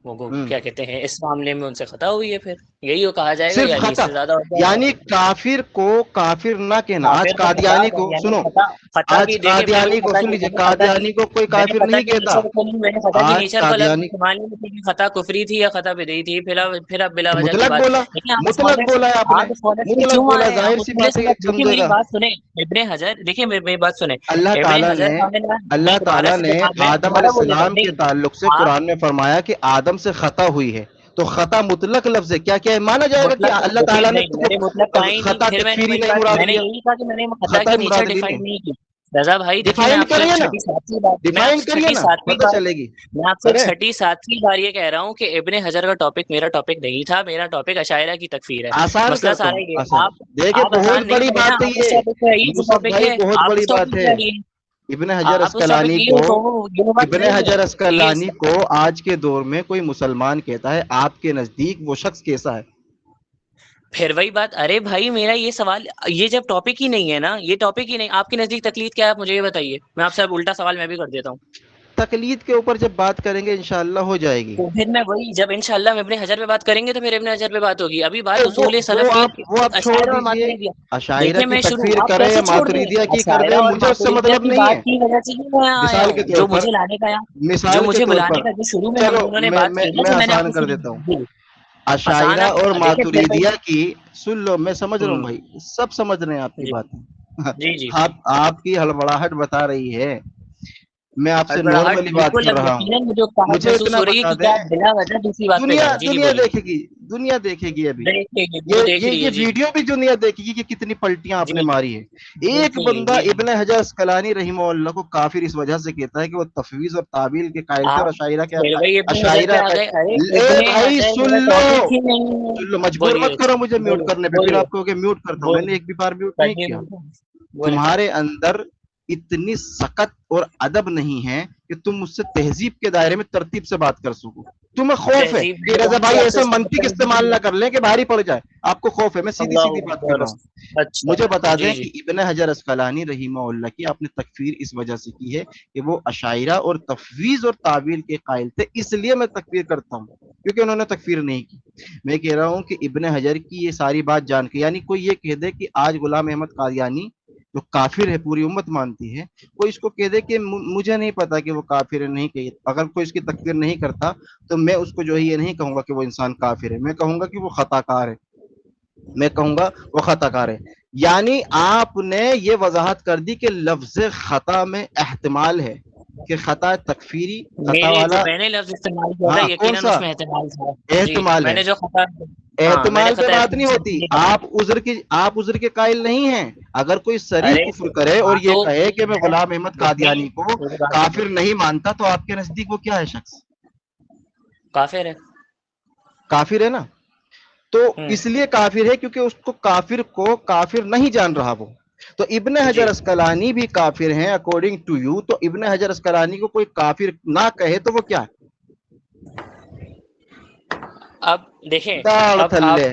وہ کیا کہتے ہیں اس معاملے میں ان سے خطا ہوئی ہے، پھر یہی وہ کہا جائے گا، صرف یعنی اس خطا، سے زیادہ اور کیا ہے؟ یعنی کافر کو کافر نہ کہنا. آج کافر کو خطا، قادیانی کو یعنی سنو، خطا کی، آج دیکھیں پہلے قادیانی کو خطا سن کی، لیجئے، قادیانی کو کوئی میں نے کافر خطا نہیں کی کہتا. آج نیچر کو الگ قادیانی استعمال نہیں کی کہ خطا کفری تھی یا خطا بدعی تھی، پھر اب بلا وجہ کی مطلق بات. بولا، لیکن آپ مطلق بولا ہے آپ نے، اسکالرس پہ مطلق کیوں آ بولا. رہے ہیں؟ ظاہر آپ سی مجھے بات ہے کہ ایک دیکھیں سمجھے میری گا. بات سنیں. ابن حجر، دیکھیں میری بات سنیں. اللہ ابن تعالیٰ حجر نے صاحب نے اللہ میں دوبارہ تعالیٰ سے نے میں آدم دوبارہ علیہ بول دیتا السلام ہوں، کے نہیں تعلق سے آپ قرآن میں فرمایا کہ آدم سے خطا ہوئی ہے. تو خطا مطلق لفظ ہے، کیا کیا ہے مانا جائے گا کہ اللہ تعالیٰ نے خطا تکفیری نہیں مراد میں نے لیا، یہی کہا کہ میں نے خطا خطا کی نیچر مراد لی ڈیفائن نہیں، نہیں کی رضا بھائی. دیکھیے میں ڈیفائن آپ سے کریے نا، چھٹی ساتویں بار ڈیفائن کریے نا، پتہ چلے گی. میں آپ سے ارے چھٹی ساتویں بار یہ کہہ رہا ہوں کہ ابن حجر کا ٹاپک میرا ٹاپک نہیں تھا، میرا ٹاپک اشاعرہ کی تکفیر ہے. آسان مسئلہ کرتا سارا ہوں، یہ آسان. آپ دیکھیں آپ بہت آسان نہیں بڑی کریں نا. بات ہے آپ اس یہ ٹاپک پہ آئیے جو یوسف ٹاپک بھائی، ہے، بہت آپ بڑی اس بات ٹاپک ہے. پہ آئیے. ابن حجر آپ اس ٹاپک اسقلانی یہ کو یہ بات ابن نہیں ہے حجر کہ یہ اسقلانی کو آج کے دور میں کوئی مسلمان کہتا ہے، آپ کے نزدیک وہ شخص کیسا ہے؟ پھر وہی بات. ارے بھائی میرا یہ سوال، یہ جب ٹاپک ہی نہیں ہے نا، یہ ٹاپک ہی نہیں، آپ کے نزدیک تقلید کیا ہے آپ مجھے یہ بتائیے. میں آپ سے اب الٹا سوال میں بھی کر دیتا ہوں. تقلید کے اوپر جب بات کریں گے انشاءاللہ ہو جائے گی. تو پھر میں وہی جب انشاءاللہ ہم ابن حجر پہ بات کریں گے تو پھر ابن حجر پہ بات ہوگی. ابھی بات اصول سلف وہ آپ چھوڑ اشاعرہ اور دیجئے، ماتریدیہ. عشائرہ دیکھیں کی میں شروع، تکفیر آپ کریں یا کیسے چھوڑ دیں؟ ماتریدیہ کی کر اشاعرہ دیں، اور مجھے اس سے ماتریدیہ مطلب کی نہیں ہے. بات کی وجہ سے ہی میں آیا مثال کے ہوں، طور جو پر، مجھے لانے کا، جو مثال کے مجھے طور بلانے پر، کا، جو شروع میں چلو انہوں نے میں بات میں کی نا میں جو میں نے آپ آسان کو کر شروع دیتا ہوں. کی. آسان عشائرہ آپ اور دیکھیں پھر ماتریدیہ کی، سن لو میں سمجھ رہا ہوں بھائی، سب سمجھ رہے ہیں آپ کی جی باتیں. جی جی. آپ کی ہڑبڑاہٹ بتا رہی ہے، میں آپ سے ہڑبڑاہٹ نارملی بات بالکل کر اب رہا ہوں. یقیناً مجھے اکتاہٹ مجھے محسوس اتنا ہو رہی ہے بتا کہ دیں، آپ بلا وجہ دوسری بات پہ دنیا جائیں. جی جی دنیا بولیے. دیکھے گی، دنیا دیکھے گی ابھی. دیکھے گی، وہ دیکھ رہی یہ ہے. جی ویڈیو بھی دنیا دیکھے گی کہ کتنی پلٹیاں آپ نے جی ماری ہے. ایک دیکھے گی. بندہ جی ابن حجر اسقلانی رحمہ اللہ کو کافر اس وجہ سے کہتا ہے کہ وہ تفویض اور تعویل کے قائل تھے، اور آپ عشائرہ کے پھر وہی ابن حجر پہ عشائرہ آ کا. گئے. ارے اے ابن بھائی حجر سن میرا لو، ٹاپک ہی نہیں ہے. سن لو، مجبور بولیے مت کرو مجھے میوٹ بولیے کرنے پہ، پھر بولیے آپ کہو کہ میوٹ کرتا ہوں. میں نے بولیے. ایک بھی بار میوٹ نہیں کیا. بولے. تمہارے اندر اتنی سخت اور ادب نہیں ہے کہ تم مجھ سے تہذیب کے دائرے میں ترتیب سے بات کر سکو. تمہیں خوف ہے تہذیب کہ میں رضا کون سی بھائی آپ سے ایسا اس کو منطق بدتمیزی استعمال کی نہ ہے؟ کر لیں کہ بھاری پڑ جائے. آپ کو خوف ہے، میں سیدھی اللہ سیدھی بات کر اکبر. رہا ہوں. اچھا مجھے بتا جی دیں جی. کہ ابن حجر اسقلانی رحمہ اللہ کی آپ نے تکفیر اس وجہ سے کی ہے کہ وہ عشائرہ اور تفویض اور تعویل کے قائل تھے، اس لیے میں تکفیر کرتا ہوں، کیونکہ انہوں نے تکفیر نہیں کی. میں کہہ رہا ہوں کہ ابن حجر کی یہ ساری بات جان کے، یعنی کوئی یہ کہہ دے کہ آج غلام احمد قادیانی جو کافر ہے، پوری امت مانتی ہے، کوئی اس کو کہہ دے کہ مجھے نہیں پتا کہ وہ کافر ہے، نہیں کہ اگر کوئی اس کی تکفیر نہیں کرتا تو میں اس کو جو ہے یہ نہیں کہوں گا کہ وہ انسان کافر ہے، میں کہوں گا کہ وہ خطا کار ہے، میں کہوں گا وہ خطا کار ہے. یعنی آپ نے یہ وضاحت کر دی کہ لفظ خطا میں احتمال ہے کہ خطا تکفیری، خطا میرے جو والا. میں نے لفظ استعمال کیا تھا ہاں کون یقیناً سا اس میں احتمال تھا. جی احتمال میں ہے؟ نے جو خطا، ہاں میں نے احتمال پہ خطا بات نہیں ہوتی. یہ کہا. آپ عذر کے قائل نہیں ہیں. اگر کوئی صریح ارے کفر کرے اور ہاں یہ تو کہے کہ میں غلام احمد دیکھیں قادیانی کو میری بات سنیں. کافر نہیں مانتا، تو آپ کے نزدیک وہ کیا ہے شخص؟ کافر ہے. کافر ہے نا. تو اس لیے کافر ہے کیونکہ اس کو کافر نہیں جان رہا وہ. تو ابن جی حجر اسقلانی بھی کافر ہیں اکارڈنگ ٹو یو. تو ابن حجر اسقلانی کو کوئی کافر نہ کہے تو وہ کیا ہے؟ اب دیکھیں، داڑ اب آپ تھلے.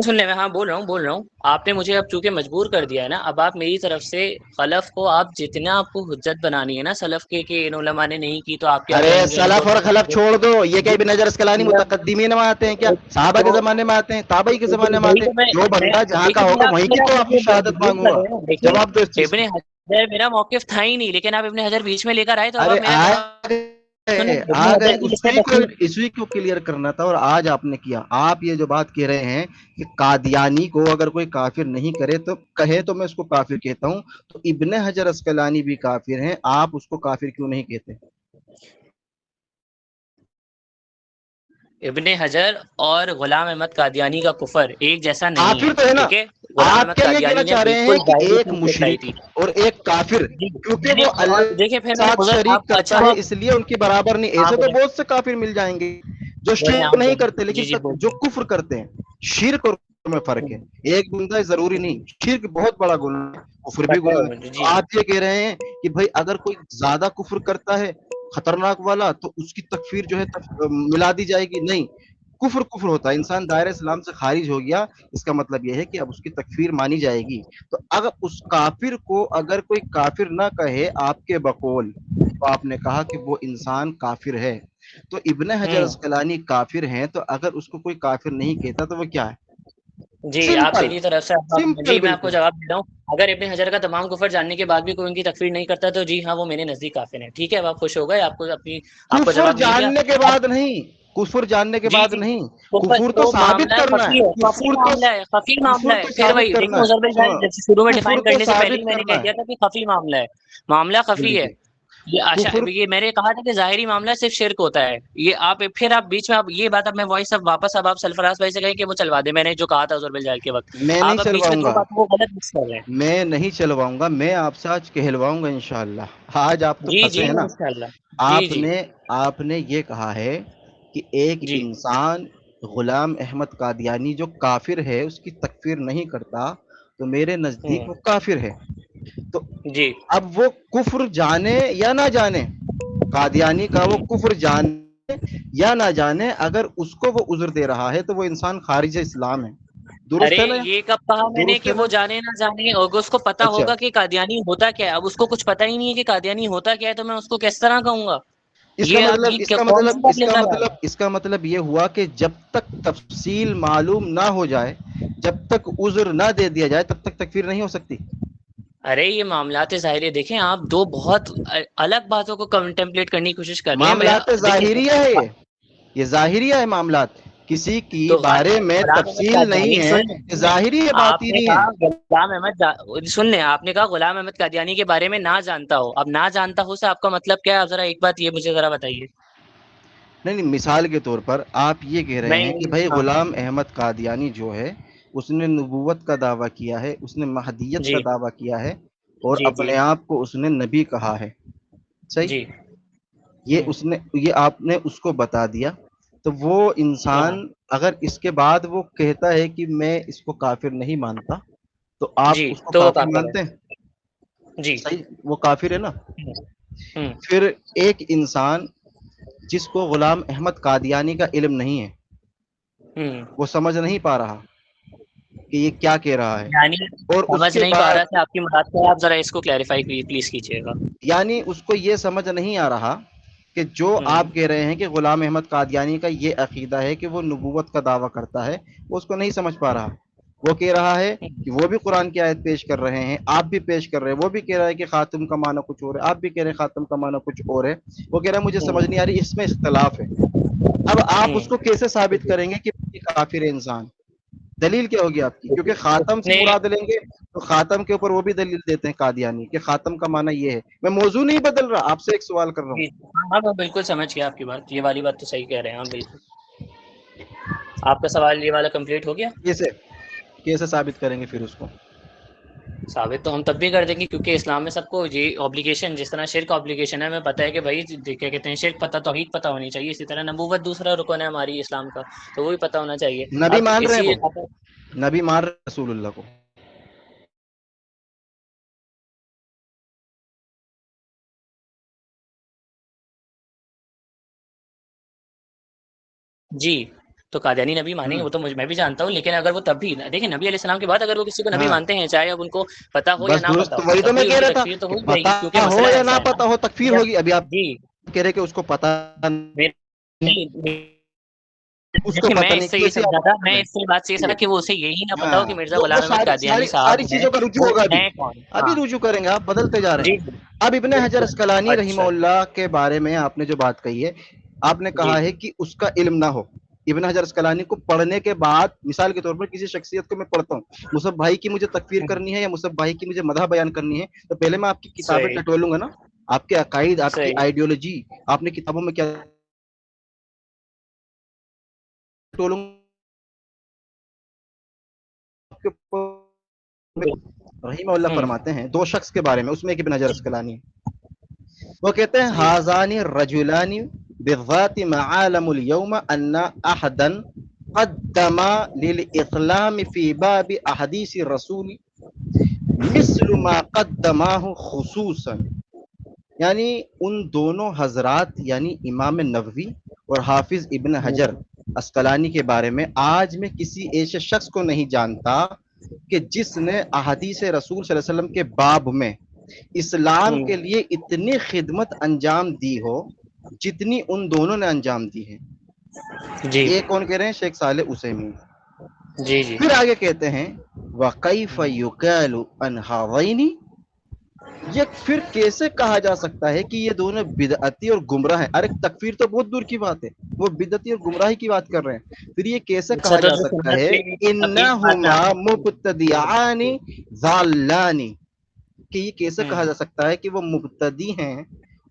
سن لیں، میں ہاں بول رہا ہوں. آپ نے مجھے اب چونکہ مجبور کر دیا ہے نا، اب آپ میری طرف سے خلف کو آپ جتنا آپ کو حجت بنانی ہے نا سلف کے کہ ان علماء نے نہیں کی تو آپ کیا ارے کہیں گے ان کو. سلف اور خلف چھوڑ دو. یہ کیا ابن حجر اسقلانی متقدمین میں آتے ہیں کیا؟ صحابہ کے زمانے میں آتے ہیں، تابعی کے زمانے میں وہی آتے تو ہیں. جو بندہ جہاں کا دیکھیے ہوگا آپ وہیں کی تو آپ کی مجھے شہادت مجبور مانگوں کر گا. رہے ہیں. دیکھیے جواب دو اس چیز ابن کا. حجر میرا موقف تھا ہی نہیں، لیکن آپ ابن حجر بیچ میں لے کر آئے تو اب ارے آپ میرا جواب سنیں. ابن آ گئے حجر کی لسٹ اسی کو کلیئر کرنا تھا، اور آج آپ نے کیا. آپ یہ جو بات کہہ رہے ہیں کہ قادیانی کو اگر کوئی کافر نہیں کہے تو میں اس کو کافر کہتا ہوں، تو ابن حجر اسقلانی بھی کافر ہیں، آپ اس کو کافر کیوں نہیں کہتے؟ ابن حجر اور غلام احمد قادیانی کا کفر ایک جیسا نہیں ہے، کافر تو ہے نا. ٹھیک ہے. غلام آپ احمد کیا یہ قادیانی کہنا نے چاہ رہے ہیں بالکل کہ ظاہری ایک چیز بتائی مشرک تھی. اور ایک کافر جی کیونکہ میں نے، وہ اللہ اور دیکھیں پھر کے میں نے ساتھ ادھر شریک آپ اچھا کرتا ہے اس لیے ان کے برابر نہیں؟ ہاں ایسے تو بولیں بہت سے کافر مل جائیں گے جو بولیں شرک آپ نہیں بولیں. کرتے جی لیکن جی جو بولیں. کفر کرتے ہیں. شرک اور کفر میں فرق ہے. ایک بندہ ضروری نہیں، شرک بہت بڑا گناہ ہے، کفر بھی گناہ ہے. تو جی آپ یہ کہہ رہے ہیں کہ بھائی اگر کوئی زیادہ کفر کرتا ہے خطرناک والا تو اس کی تکفیر جو ہے ملا دی جائے گی؟ نہیں. کفر ہوتا ہے. انسان دائرہ اسلام سے خارج ہو گیا، اس کا مطلب یہ ہے کہ اب اس کی تکفیر مانی جائے گی. تو اگر اس کافر کو اگر کوئی کافر نہ کہے آپ کے بقول، تو آپ نے کہا کہ وہ انسان کافر ہے. تو ابن حجر اسقلانی کافر ہیں، تو اگر اس کو کوئی کافر نہیں کہتا تو وہ کیا ہے؟ جی آپ سمپل میری طرف سے سمپل جی میں آپ کو بالکل. جواب دے رہا ہوں. اگر ابن حجر کا تمام کفر جاننے کے بعد بھی کوئی ان کی تکفیر نہیں کرتا تو جی ہاں وہ میرے نزدیک کافر ہیں. ٹھیک ہے، اب آپ خوش ہو گئے، آپ کو کفر جواب مل گیا. جاننے کے اب بعد نہیں، کفر جاننے کے جی بعد جی نہیں، کفر کفر تو تو ثابت معاملہ کرنا خفی ہے. ہے، خفی معاملہ ہے، خفی معاملہ کفر ہے. تو پھر ثابت وہی دیکھیں کرنا ہے. مزر بھائی سنو، صاحب شروع میں کفر ڈیفائن تو کرنے سے پہلے ہی ثابت میں نے کرنا کہہ ہے. دیا تھا کہ خفی معاملہ ہے، معاملہ خفی ہے. دیکھیے یہ میں نے کہا تھا کہ ظاہری معاملہ صرف شرک ہوتا ہے. یہ آپ پھر آپ بیچ میں آپ یہ بات اب میں وائس اب واپس اب آپ سرفراز بھائی سے کہیں کہ وہ چلوا دیں. میں نے جو کہا تھا حضور بل جلال کے وقت, میں آپ نہیں اب بیچ میں چلواؤں دو گا, باتوں کو غلط مکس کر رہے ہیں. میں نہیں چلواؤں گا, میں آپ سے آج کہلواؤں گا انشاءاللہ. آج آپ تو جی پھنسے جی ہیں نا. انشاءاللہ. جی جی آپ نے یہ کہا ہے کہ ایک جی انسان غلام احمد قادیانی جو کافر ہے اس کی تکفیر نہیں کرتا, تو میرے نزدیک وہ کافر ہے. تو جی اب وہ کفر جانے یا نہ جانے, قادیانی کا وہ کفر جانے یا نہ جانے, اگر اس کو وہ عذر دے رہا ہے تو وہ انسان خارج اسلام ہے. درست ارے ہے نا؟ یہ کب کہا میں نے درست کہ ہے نا؟ وہ جانے نہ جانے, اور اس کو پتا اچھا, ہوگا کہ قادیانی ہوتا کیا ہے. اب اس کو کچھ پتا ہی نہیں ہے کہ قادیانی ہوتا کیا ہے, تو میں اس کو کس طرح کہوں گا؟ یہ آپ یہ کون سی بات لے کر آ رہے ہیں؟ اس کا مطلب یہ ہوا کہ جب تک تفصیل معلوم نہ ہو جائے, جب تک عذر نہ دے دیا جائے, تب تک تکفیر نہیں ہو سکتی. ارے یہ معاملات ظاہری دیکھیں, آپ دو بہت الگ باتوں کو کنٹمپلیٹ کرنے کی کوشش کر رہے ہیں. معاملات ظاہریہ ہے, یہ ظاہریہ ہے معاملات, کسی کی تو بارے میں غلام احمد تفصیل قادیانی نہیں ہے, سن یہ ظاہری ہے, آپ نے باطینی ہے. کہا غلام احمد سن لیں, آپ نے کہا غلام احمد قادیانی کے بارے میں نہ جانتا ہو. اب نہ جانتا ہو سے آپ کا مطلب کیا ہے؟ آپ ذرا ایک بات یہ مجھے ذرا بتائیے. نہیں, مثال کے طور پر آپ یہ کہہ رہے ہیں کہ بھائی ہاں غلام احمد قادیانی جو ہے اس نے نبوت کا دعویٰ کیا ہے, اس نے مہدیت کا جی دعویٰ کیا ہے, اور جی جی اپنے آپ کو اس نے نبی کہا ہے. صحیح, جی یہ آپ نے اس کو بتا دیا. تو وہ ہاں انسان اگر اس کے بعد وہ کہتا ہے کہ میں اس کو کافر نہیں مانتا, تو آپ جی اس کو تو وہ کافر کافر مانتے ہیں؟ ہے. جی صحیح, وہ کافر ہے نا. ہوں پھر ایک انسان جس کو غلام احمد قادیانی کا علم نہیں ہے, ہوں وہ سمجھ نہیں پا رہا کہ یہ کیا کہہ رہا ہے, یعنی اور اس سمجھ کے نہیں پا بعد رہا تھا آپ کی مراد کو, آپ ذرا اس کو کلیریفائی پلیز کیجیے گا. یعنی اس کو یہ سمجھ نہیں آ رہا کہ جو ہوں آپ کہہ رہے ہیں کہ غلام احمد قادیانی کا یہ عقیدہ ہے کہ وہ نبوت کا دعویٰ کرتا ہے, وہ اس کو نہیں سمجھ پا رہا. وہ کہہ رہا ہے کہ وہ بھی قرآن کی آیت پیش کر رہے ہیں, آپ بھی پیش کر رہے ہیں, وہ بھی کہہ رہا ہے کہ خاتم کا معنی کچھ اور ہے, آپ بھی کہہ رہے ہیں خاتم کا معنی کچھ اور ہے. وہ کہہ رہا ہے مجھے سمجھ نہیں آ رہی, اس میں اختلاف ہے. اب آپ اس کو کیسے ثابت کریں گے کہ یہ کافر ہے انسان؟ دلیل کیا ہوگی آپ کی؟ کیونکہ خاتم سے مراد لیں گے تو خاتم کے اوپر وہ بھی دلیل دیتے ہیں قادیانی کہ خاتم کا معنی یہ ہے. میں موضوع نہیں بدل رہا, آپ سے ایک سوال کر رہا ہوں. ہاں میں بالکل سمجھ گیا آپ کی بات, یہ والی بات تو صحیح کہہ رہے ہیں آپ بالکل. آپ کا سوال یہ والا کمپلیٹ ہو گیا. کیسے ثابت کریں گے پھر اس کو؟ ثابت تو ہم تب بھی کر دیں گے, کیونکہ اسلام میں سب کو یہ اوبلیگیشن, جس طرح شرک اوبلیگیشن ہے, ہمیں پتہ ہے کہ بھائی کیا کہتے ہیں شرک پتہ, توحید پتہ ہونی چاہیے. اسی طرح نبوت دوسرا رکن ہے ہماری اسلام کا, تو وہ بھی پتہ ہونا چاہیے. نبی اب مان رہے ہیں, اسی وہ نبی مان رہے رسول اللہ کو. جی تو قادیانی نبی مانیں گے, وہ تو میں بھی جانتا ہوں, لیکن اگر وہ تب بھی دیکھیں نبی علیہ السلام کے بعد اگر وہ کسی کو نبی ہاں مانتے ہیں, چاہے اب ان کو پتا ہو یا بس نہ درست, پتا ہو, وہی تو تب میں بھی ان کہہ کی رہا تھا تکفیر تو ہو کہ جائے گی, کیونکہ پتا ہو مسئلہ یا ایسا نہ ہے پتا ہو تکفیر نا. ہوگی. ابھی آپ جی کہہ رہے کہ اس کو پتا اس کو دیکھیں, میں پتا اس نہیں, سے یہ کیسے آپ سمجھا تھا, میں اس سے بات سے یہ سمجھا کہ وہ اسے یہی نہ پتا ہو کہ مرزا وہ غلام احمد قادیانی ساری صاحب ہیں چیزوں کا رجوع وہ ہوگا. ہیں کون. ابھی ہاں رجوع کریں گے, آپ بدلتے جا رہے جی ہیں. اب ابن حجر بالکل. اسقلانی رحمہ اچھا اللہ کے بارے میں آپ نے جو بات کہی ہے, آپ نے جی کہا ہے کہ اس کا علم نہ ہو. ابن حجر اسقلانی کو پڑھنے کے بعد, مثال کے طور پر کسی شخصیت کو میں پڑھتا ہوں, مصعب بھائی کی مجھے تکفیر کرنی ہے یا مصعب بھائی کی مجھے مدح بیان کرنی ہے, تو پہلے میں آپ کی کتابیں صحیح ٹٹولوں گا نا, آپ کے عقائد, آپ کی صحیح آئیڈیولوجی, آپ نے کتابوں میں کیا ٹولوں. رحمہ اللہ فرماتے ہیں دو شخص کے بارے میں, اس میں ایک ابن حجر اسقلانی, وہ کہتے ہیں جی ہازانی رجلانی بالذات معالم اليوم ان احدا قدم للاقلام في باب احاديث الرسول مثل ما قدماه خصوصا. یعنی ان دونوں حضرات یعنی امام نووی اور حافظ ابن حجر اسقلانی کے بارے میں آج میں کسی ایسے شخص کو نہیں جانتا کہ جس نے احادیث رسول صلی اللہ علیہ وسلم کے باب میں اسلام کے لیے اتنی خدمت انجام دی ہو جتنی ان دونوں نے انجام دی ہے. جی یہ کون کہہ رہے ہیں؟ شیخ صالح عثیمین. جی جی پھر آگے کہتے ہیں وَكَيْفَ يُقَالُ عَنْ هَذَيْنِ, یہ پھر کیسے کہا جا سکتا ہے کہ یہ دونوں بدعتی اور گمراہ ہیں؟ ارے تکفیر تو بہت دور کی بات ہے, وہ بدعتی اور گمراہی کی بات کر رہے ہیں. پھر یہ کیسے کہا جا سکتا ہے انہما مبتدعان ضالان, کہ یہ کیسے کہا جا سکتا ہے کہ وہ مبتدی ہیں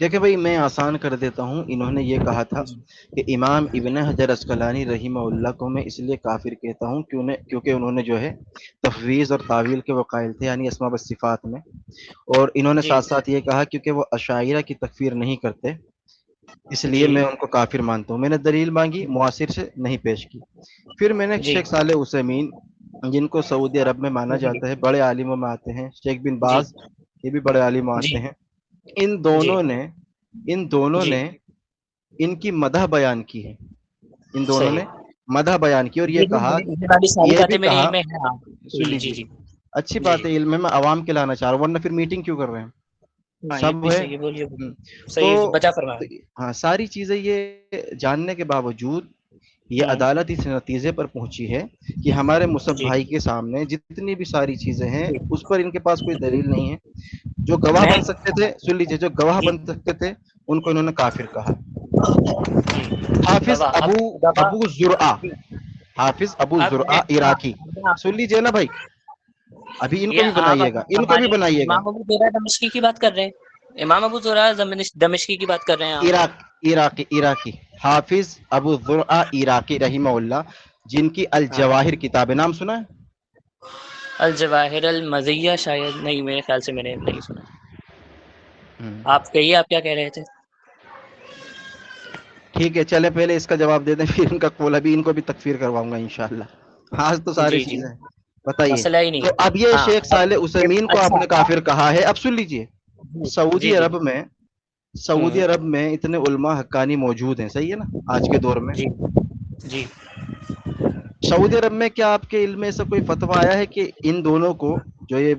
دیکھیں بھائی میں آسان کر دیتا ہوں. انہوں نے یہ کہا تھا کہ امام ابن حجر اسقلانی رحمہ اللہ کو میں اس لیے کافر کہتا ہوں کیونکہ انہوں نے جو ہے تفویض اور تعویل کے وہ قائل تھے، یعنی اسماء و صفات میں. اور انہوں نے جی ساتھ ساتھ یہ کہا کیونکہ وہ اشاعرہ کی تکفیر نہیں کرتے اس لیے جی میں ان کو کافر مانتا ہوں. میں نے دلیل مانگی، معاصر سے نہیں پیش کی. پھر میں نے جی شیخ صالح عثیمین جن کو سعودی عرب میں مانا جی جاتا ہے، بڑے عالموں میں آتے ہیں، شیخ بن جی باز یہ بھی بڑے عالم جی آتے ہیں. ان جی دونوں جی نے ان کی مدح بیان کی ہے. ان دونوں صحیح. نے مدح بیان کی اور یہ یہ بھی کہا، یہ والی ساری یہ بھی باتیں میرے کہا، علم میں ہیں. ہاں سن جی لیجیے جی اچھی جی بات ہے، علم ہے، میں عوام کے لانا چاہ رہا ہوں، ورنہ پھر میٹنگ کیوں کر رہے ہیں؟ ہاں یہ سب بھی ہے. صحیح ہے. بولیے ہم، تو صحیح بچا فرمایا. ہاں ساری چیزیں یہ جاننے کے باوجود یہ ہوں عدالت اس نتیجے پر پہنچی ہے کہ ہمارے مصعب جی بھائی کے سامنے جتنی بھی ساری چیزیں ہیں جی اس پر ان کے پاس کوئی دلیل نہیں ہے. جو گواہ میں بن سکتے تھے، سن لیجیے، جو گواہ جی بن سکتے تھے ان کو انہوں نے کافر کہا. جی حافظ گواہ اب گواہ ابو زرعہ، جی. حافظ ابو اب زرعہ ہاں عراقی. سن لیجیے نا بھائی، ابھی ان کو یہ بھی آپ بنائیے گا، ان کو بھی ہمارے بنائیے گا. امام ابو زرع دمشقی کی بات کر رہے ہیں. امام ابو زرع دمشقی کی بات کر رہے ہیں آپ. عراقی حافظ ابو زرعہ عراقی رحمہ اللہ، جن کی ہاں الجواہر کتاب نام سنا ہے؟ الجواہر المزیہ شاید نہیں، میرے خیال سے میں نے نہیں سنا. ہم، آپ کہیے آپ کیا کہہ رہے تھے. ٹھیک ہے چلے پہلے اس کا جواب دے دیں، پھر ان کا قول ابھی ان کو بھی تکفیر کرواؤں گا انشاءاللہ. آج تو ساری جی جی چیزیں بتائیے. مسئلہ ہی نہیں تو اب ہے. یہ ہاں شیخ اب صالح عثیمین کو آپ اچھا نے کافر کہا ہے. اب سن لیجیے، جی جی سعودی جی عرب میں سعودی ہوں عرب میں اتنے علماء حقانی موجود ہیں، صحیح ہے نا آج کے دور میں. جی جی سعودی عرب میں کیا آپ کے علم میں ایسا کوئی فتویٰ آیا ہے کہ ان دونوں کو، جو یہ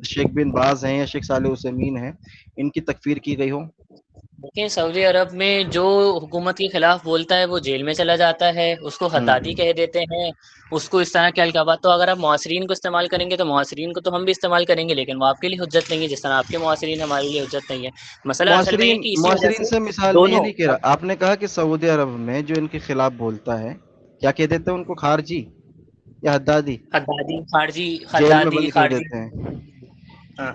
شیخ بن باز ہیں یا شیخ صالح عثیمین ہیں، ان کی تکفیر کی گئی ہو؟ دیکھیں سعودی عرب میں جو حکومت کے خلاف بولتا ہے وہ جیل میں چلا جاتا ہے، اس کو ہم، حدادی کہہ دیتے ہیں، اس کو اس طرح کے القابات. تو اگر آپ معاصرین کو استعمال کریں گے تو معاصرین کو تو ہم بھی استعمال کریں گے، لیکن وہ آپ کے لیے حجت نہیں ہے جس طرح آپ کے معاصرین ہمارے لیے حجت نہیں ہے. مسئلہ اصل میں یہ کہ اسی وجہ معاصرین سے سے مثال میں یہ دونوں نہیں کہہ رہا. آپ نے کہا کہ سعودی عرب میں جو ان کے خلاف بولتا ہے، کیا کہہ دیتے ہیں ان کو؟ خارجی یا حدادی؟ حدادی خارجی، جیل میں حدادی بند کر خارجی. دیتے ہیں. ہاں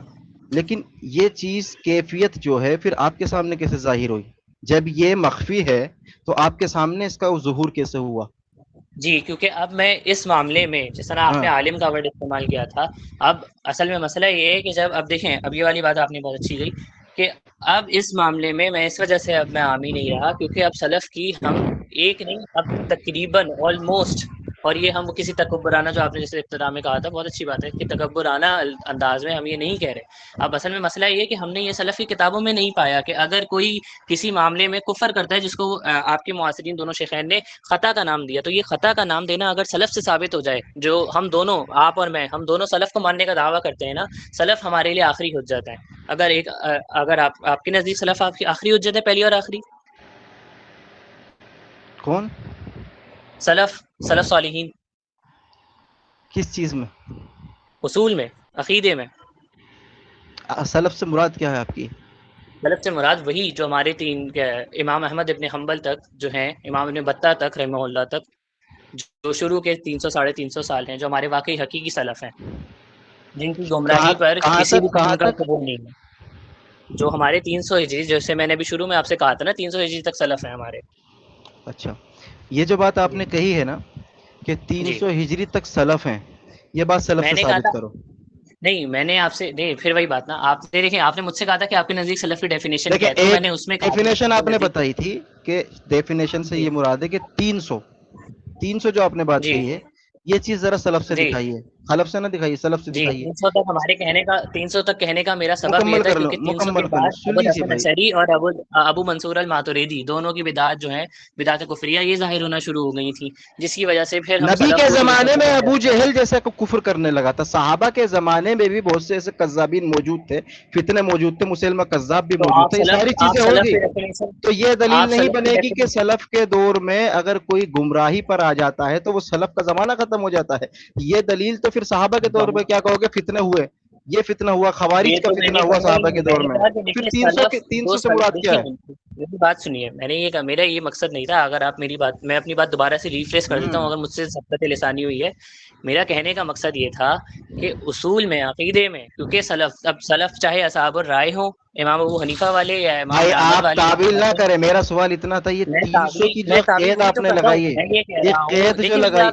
لیکن یہ چیز کیفیت جو ہے پھر آپ کے سامنے کیسے ظاہر ہوئی؟ جب یہ مخفی ہے تو آپ کے سامنے اس کا ظہور کیسے ہوا؟ جی کیونکہ اب میں اس معاملے میں جس طرح آپ ہاں نے عالم کا ورڈ استعمال کیا تھا، اب اصل میں مسئلہ یہ ہے کہ جب اب دیکھیں، اب یہ والی بات آپ نے بہت اچھی گئی کہ اب اس معاملے میں اس وجہ سے اب میں عامی نہیں رہا، کیونکہ اب سلف کی ہم ایک نہیں، اب تقریباً آلموسٹ، اور یہ ہم کسی تکبرانہ، جو آپ نے جیسے ابتدا میں کہا تھا بہت اچھی بات ہے کہ تکبرانہ انداز میں ہم یہ نہیں کہہ رہے. اب اصل میں مسئلہ یہ ہے کہ ہم نے یہ سلف کی کتابوں میں نہیں پایا کہ اگر کوئی کسی معاملے میں کفر کرتا ہے جس کو آپ کے معاصرین دونوں شیخین نے خطا کا نام دیا، تو یہ خطا کا نام دینا اگر سلف سے ثابت ہو جائے، جو ہم دونوں، آپ اور میں، ہم دونوں سلف کو ماننے کا دعویٰ کرتے ہیں نا، سلف ہمارے لیے آخری حجت ہے. اگر آپ کے نزدیک سلف آپ کی آخری حجت ہے، پہلی اور آخری. کون؟ سلف صالحین، کس چیز میں؟ اصول میں، عقیدے میں. سلف سے مراد کیا ہے آپ کی؟ سلف سے مراد وہی جو ہمارے امام احمد ابن حنبل تک جو ہیں، امام ابن بطہ تک رحمہ اللہ تک، جو شروع کے 300 ساڑھے 300 سال ہیں، جو ہمارے واقعی حقیقی سلف ہیں، جن کی گمراہی پر کسی بھی کہاں قسم کا تک؟ قبول نہیں ہے. جو ہمارے 300 ہجری، جیسے میں نے بھی شروع میں آپ سے کہا تھا نا، 300 ہجری تک سلف ہیں ہمارے. اچھا، یہ جو بات آپ جی نے کہی ہے نا کہ جی 300 ہجری تک سلف ہیں، یہ بات سلف میں سے نے کہا تھا، ثابت کرو. نہیں میں نے آپ سے نہیں، پھر وہی بات نا، آپ نے دیکھیں، آپ نے مجھ سے کہا تھا کہ آپ کے نزدیک سلف کی ڈیفینیشن دیکھیں کیا ہے، تو میں ایک نے اس میں کہا تھا ڈیفینیشن آپ آپ کے نے نزدیک. بتائی تھی کہ ڈیفینیشن سے جی یہ مراد ہے کہ 300 جو آپ نے بات جی کہی ہے، یہ چیز ذرا سلف سے جی دکھائیے، خلف سے نہ دکھائیے، سلف سے جی دکھائیے. 300 تک ہمارے کہنے کا، 300 تک کہنے کا میرا سبب یہ مکمل تھا کر لو، کیونکہ 300 کے مکمل کر لو، بعد سن ابو لیجیے الحسن بھائی. اشعری اور ابو منصور الماتریدی دونوں کی بدعت جو ہیں، بدعت کفریہ، یہ ظاہر ہونا شروع ہو گئی تھیں، جس کی وجہ سے پھر ہم نبی سلف کے کو 300 زمانے سے میں ابو کنسیڈر جہل کرتے جیسا کو کفر کرنے لگا تھا، صحابہ کے زمانے میں بھی بہت سے ایسے کذابین موجود تھے، فتنے موجود تھے، مسلمہ کذاب بھی تو موجود تھے، یہ ساری چیزیں آپ سلف ہوگی. کی ڈیفینیشن، تو یہ دلیل آپ نہیں سلف کی بنے گی کہ ڈیفینیشن. سلف کے دور میں اگر کوئی گمراہی پر آ جاتا ہے تو وہ سلف کا زمانہ ختم ہو جاتا ہے. یہ دلیل تو پھر صحابہ کے دور میں کیا کہو گے؟ فتنے ہوئے، یہ فتنہ ہوا، خوارج یہ کا تو میں فتنہ نہیں ہوا کہوں گا، صحابہ کے میں دور نے میں. کہا کہ پھر دیکھیے 300 سلف کے جو 300 سے مراد کیا دیکھیے، ہے؟ میری بات سنیے، میں نے یہ کہا، میرا یہ مقصد نہیں تھا. اگر آپ میری بات، میں اپنی بات دوبارہ سے ریفریش کر دیتا ہوں اگر مجھ سے سبقت لسانی ہوئی ہے، میرا کہنے کا مقصد یہ تھا کہ اصول میں عقیدے میں کیونکہ سلف چاہے اصحاب الرائے ہوں امام ابو حنیفہ والے یا امام بھائی احمد آپ والے، تعویل نہ کریں، میرا سوال اتنا تھا، یہ 300 کی جو قید آپ نے لگائی ہے، یہ قید جو لگائی،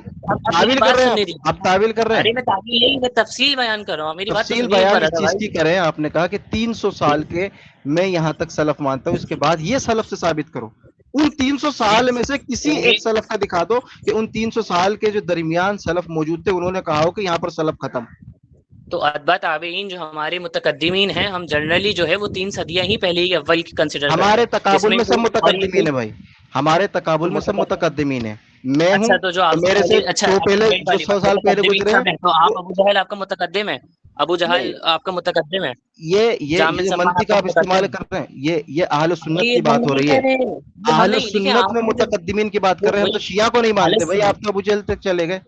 تعویل کر رہے ہیں آپ تعویل کر رہے ارے ہیں، میں تعویل نہیں، میں تفصیل بیان کر رہا ہوں، میری بات تو تفصیل سنیے بیان پر اس چیز کی کریں۔ آپ نے کہا کہ 300 سال کے میں یہاں تک سلف مانتا ہوں، اس کے بعد یہ سلف سے ثابت کرو۔ ان 300 سال میں سے کسی ایک سلف کا دکھا دو کہ ان 300 سال کے جو درمیان سلف موجود تھے انہوں نے کہا ہو کہ یہاں پر سلف ختم۔ تو اتباع تابعین جو ہمارے متقدمین ہیں، ہم جنرلی جو ہے وہ 3 صدیاں ہی پہلے ہی اول کی کنسیڈر کرتے ہیں۔ ہمارے تقابل میں سب کوئی- متقدمین ہیں بھائی، ہمارے تقابل میں سب متقدمین ہیں، میں ہوں اچھا تو جو آپ میرے سے اچھا جو پہلے ایک جو والی 100 بات، سال پہلے متقدمین گزرے سب ہیں ہیں، تو آپ ابو جہل آپ کا متقدم ہے، ابو جہل آپ کا متقدم ہے، یہ جامع جو سلمان منطق آپ کا آپ استعمال متقدم ہے۔ کر رہے ہیں، یہ اہل سنت یہ کی ہم بات ہو نہیں رہی کہہ ہے، رہے ہیں، یہ ہم اہل نہیں، دیکھیں سنت آپ میں نے جو متقدمین کی بات کر رہے ہیں، ہم تو شیعہ کو نہیں مانتے بھائی، آپ تو ابو جہل تک چلے گئے،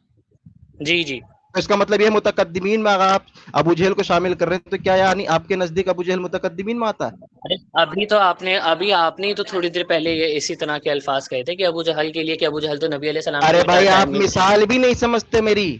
جی جی تو اس کا مطلب یہ متقدمین میں اگر آپ ابو جہل کو شامل کر رہے ہیں تو کیا یعنی آپ کے نزدیک ابو جہل متقدمین میں آتا ہے؟ ارے ابھی آپ نے تو تھوڑی دیر پہلے یہ اسی طرح کے الفاظ کہے تھے کہ ابو جہل کے لیے کہ ابو جہل تو نبی علیہ السلام ارے کے بھائی آپ ٹائم میں، مثال بھی نہیں سمجھتے میری،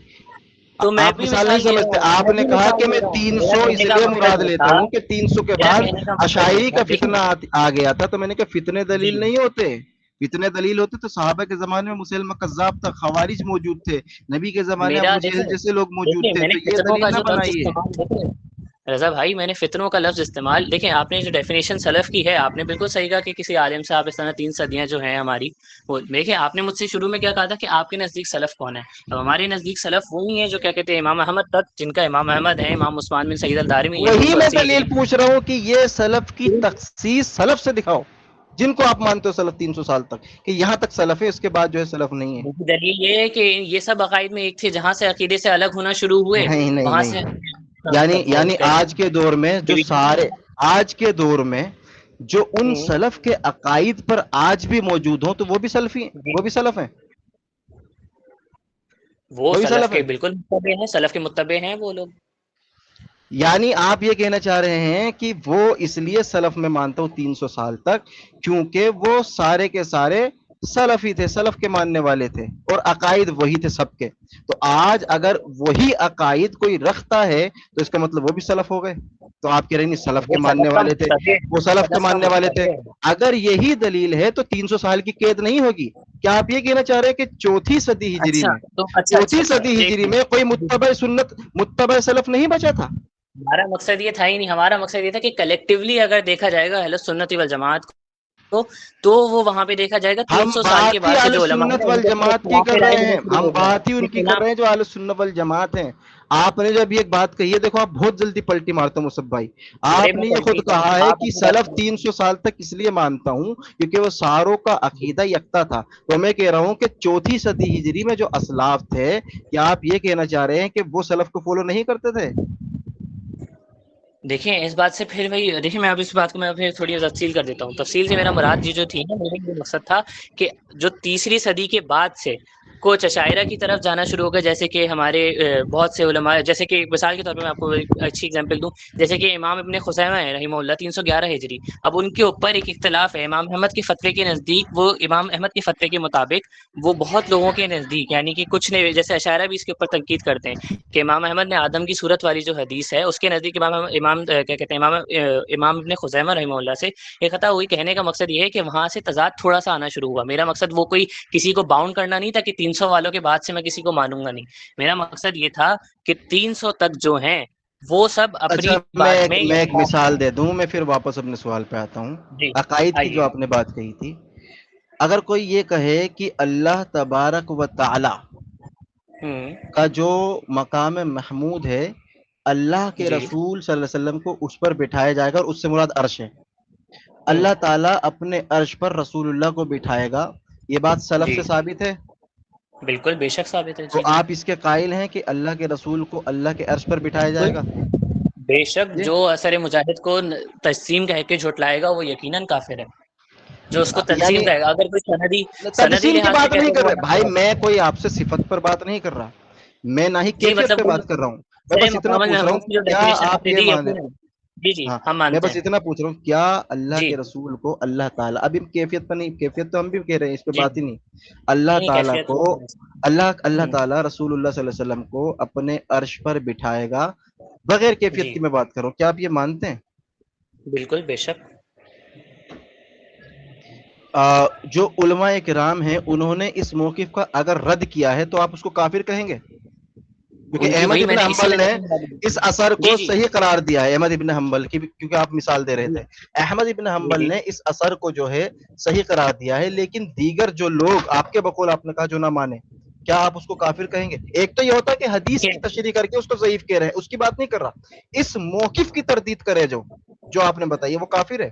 تو میں آپ بھی مثال نہیں لے رہا سمجھتے، ہوں، آپ میں نے بھی کہا مثال کہ لے میں رہا ہوں، میرا 300 اس کہنے کا لیے مقصد مراد یہ لیتا تھا، ہوں کہ 300 کے میرا بعد کہنے کا مقصد یہ اشاعری تھا، کا دیکھیں فتنہ آ گیا تھا، تو میں نے کہا فتنے جی دلیل نہیں ہوتے، فتنے دلیل ہوتے تو صحابہ کے زمانے میں مسلمہ کذاب تھا، خوارج موجود تھے، نبی کے زمانے میرا ابو جہل دیکھیں جیسے لوگ موجود تھے، میں نے تو یہ فتنوں دلیل کا نہ جو لفظ بنائیے۔ استعمال، دیکھیں رضا بھائی، میں نے فتنوں کا لفظ استعمال، دیکھیں آپ نے جو ڈیفینیشن سلف کی ہے، آپ نے بالکل صحیح کہا کہ کسی عالم سے آپ اس طرح 3 صدیاں جو ہیں ہماری، وہ دیکھیں آپ نے مجھ سے شروع میں کیا کہا تھا کہ آپ کے نزدیک سلف کون ہے؟ اب ہمارے نزدیک سلف وہی ہیں جو کیا کہتے ہیں امام احمد تک، جن کا امام احمد ہے، امام عثمان بن سعید الدارمی ہیں وہی میں 280 دلیل ہجری۔ پوچھ رہا ہوں کہ یہ سلف کی تخصیص سلف سے دکھاؤ، جن کو آپ مانتے ہو سلف 300 سال تک، کہ یہاں تک سلف ہے، اس کے بعد جو ہے سلف نہیں ہے۔ دلیل یہ ہے کہ یہ سب عقائد میں ایک تھے، جہاں سے عقیدے سے الگ ہونا شروع ہوئے نہیں نہیں وہاں سے نہیں، یعنی آج کے دور میں جو سارے، آج کے دور میں جو ان سلف کے عقائد پر آج بھی موجود ہوں تو وہ بھی سلفی ہیں، وہ بھی سلف ہیں، وہ وہ بھی سلف سلف کے ہیں۔ بالکل متبع ہیں، سلف کے متبع ہیں وہ لوگ۔ یعنی آپ یہ کہنا چاہ رہے ہیں کہ وہ اس لیے سلف میں مانتا ہوں 300 سال تک کیونکہ وہ سارے کے سارے سلفی تھے، سلف کے ماننے والے تھے، اور عقائد وہی تھے سب کے، تو آج اگر وہی عقائد کوئی رکھتا ہے تو اس کا مطلب وہ بھی سلف ہو گئے، تو آپ کہہ رہے ہیں سلف کے وہ ماننے سلف کا والے تھے، متبع، وہ سلف کے سلف کا ماننے والے تھے۔ متبع ہے۔ اگر یہی دلیل ہے تو 300 سال کی قید نہیں ہوگی، کیا آپ یہ کہنا چاہ رہے ہیں کہ چوتھی صدی ہجری اچھا میں، تو اچھا چوتھی صدی ایک ہجری میں کوئی منٹ، متبع سنت، متبع سلف نہیں بچا تھا؟ ہمارا مقصد یہ تھا ہی نہیں، ہمارا مقصد یہ تھا کہ کلیکٹیولی اگر دیکھا جائے گا اہل سنت والجماعت کو، تو وہ وہاں پہ دیکھا جائے گا ہم 300 سال کے بات ہی بعد سے اہل جو علماء سنت ہیں ان کے اندر والجماعت کی اختلاف کر رائے رہے ہونا ہیں، شروع ہم ہو گیا، بات ہی ان کی کر رہے ہیں جو اہل سنت والجماعت ہیں۔ آپ نے جب یہ بات کہی ہے، دیکھو آپ بہت جلدی پلٹی مارتے ہو مصعب بھائی، ارے آپ میں نے یہ خود پلٹی کہا ہے آپ کہ اپنی بات سلف سنیں۔ 300 سال تک اس لیے مانتا ہوں کیونکہ وہ ساروں کا عقیدہ یکتا تھا، تو میں کہہ رہا ہوں کہ چوتھی صدی ہجری میں جو اسلاف تھے، کیا آپ یہ کہنا چاہ رہے ہیں کہ وہ سلف کو فالو نہیں کرتے تھے؟ دیکھیں اس بات سے پھر وہی دیکھیں، میں اب اس بات کو میں پھر تھوڑی تفصیل کر دیتا ہوں۔ تفصیل سے میرا مراد جو تھی نا، میرا یہ مقصد تھا کہ جو تیسری صدی کے بعد سے کچھ عشائرہ کی طرف جانا شروع ہو گیا، جیسے کہ ہمارے بہت سے علماء، جیسے کہ مثال کے طور پہ میں آپ کو ایک اچھی اگزامپل دوں، جیسے کہ امام ابن خزیمہ ہے رحمہ اللہ 311 ہجری، اب ان کے اوپر ایک اختلاف ہے امام احمد کے فتوے کے نزدیک، وہ امام احمد کے فتوے کے مطابق وہ بہت لوگوں کے نزدیک، یعنی کہ کچھ نے جیسے عشائرہ بھی اس کے اوپر تنقید کرتے ہیں کہ امام احمد نے آدم کی صورت والی جو حدیث ہے اس کے نزدیک امام کیا کہتے ہیں امام ابن خزیمہ رحمہ اللہ سے ایک خطا ہوئی۔ کہنے کا مقصد یہ ہے کہ وہاں سے تضاد تھوڑا سا آنا شروع ہوا۔ میرا مقصد وہ کوئی کسی کو باؤنڈ کرنا نہیں تھا کہ 300 والوں کے بعد سے میں کسی کو مانوں گا نہیں، میرا مقصد یہ تھا کہ 300 تک جو ہیں وہ سب اپنی اچھا بات میں میں ایک مثال دے دوں، میں پھر واپس اپنے سوال پہ آتا ہوں۔ جی عقائد کی آئیے۔ جو آپ نے بات کہی تھی، اگر کوئی یہ کہے کہ اللہ تبارک و تعالی کا جو مقام محمود ہے، اللہ کے جی رسول صلی اللہ علیہ وسلم کو اس پر بٹھایا جائے گا، اور اس سے مراد عرش ہے، ہوں اللہ تعالیٰ اپنے عرش پر رسول اللہ کو بٹھائے گا، یہ بات سلف جی سے ثابت ہے؟ بالکل بے شک ثابت ہے، تو جی جی آپ اس کے قائل ہیں کہ اللہ کے رسول کو اللہ کے عرش پر بٹھایا جائے گا؟ بے شک جی، جو اثر مجاہد کو تجسیم کہہ کے جھٹلائے گا وہ یقیناً کافر ہے، جو اس کو تنظیم یعنی کہے گا، اگر کوئی سندی تجسیم کی لحاظ سے بات نہیں کہتے کر وہ رہے بھائی، میں کوئی آپ سے صفت پر بات نہیں کر رہا، میں نہ ہی جی کیفیت مطلب پہ وہ بات کر رہا ہوں، میں سر بس اتنا مقام پوچھ رہا ہوں محمود کی جو کیا ڈیفینیشن آپ آپ نے یہ دی مانے، ہے جی جی ہاں ہم میں مانتے بس ہیں اتنا پوچھ رہا ہوں، کیا اللہ جی کے رسول کو اللہ تعالیٰ، ابھی کیفیت پر نہیں، کیفیت تو ہم بھی کہہ رہے ہیں، اس پہ جی بات ہی نہیں، اللہ نہیں تعالیٰ کیفیت کو وہ ہے۔ اللہ تعالیٰ رسول اللہ صلی اللہ علیہ وسلم کو اپنے عرش پر بٹھائے گا بغیر کیفیت جی کی میں بات کروں، کیا آپ یہ مانتے ہیں؟ بالکل بے شک جو علماء کرام ہیں انہوں نے اس موقف کا اگر رد کیا ہے تو آپ اس کو کافر کہیں گے؟ کیونکہ ان کی احمد وہی میں ابن نے اسی حنبل میں نے اس اثر جی کو جی صحیح قرار دیا ہے، احمد ابن حنبل کی، کیونکہ آپ مثال دے رہے تھے، احمد ابن جی حنبل جی نے اس اثر کو جو ہے صحیح قرار دیا ہے، لیکن دیگر جو لوگ آپ کے بقول آپ نے کہا جو نہ مانے، کیا آپ اس کو کافر کہیں گے؟ ایک تو یہ ہوتا ہے کہ حدیث کی تشریح کر کے اس کو ضعیف کہہ رہے ہیں، اس کی بات نہیں کر رہا، اس موقف کی تردید کرے جو آپ نے بتائی وہ کافر ہے؟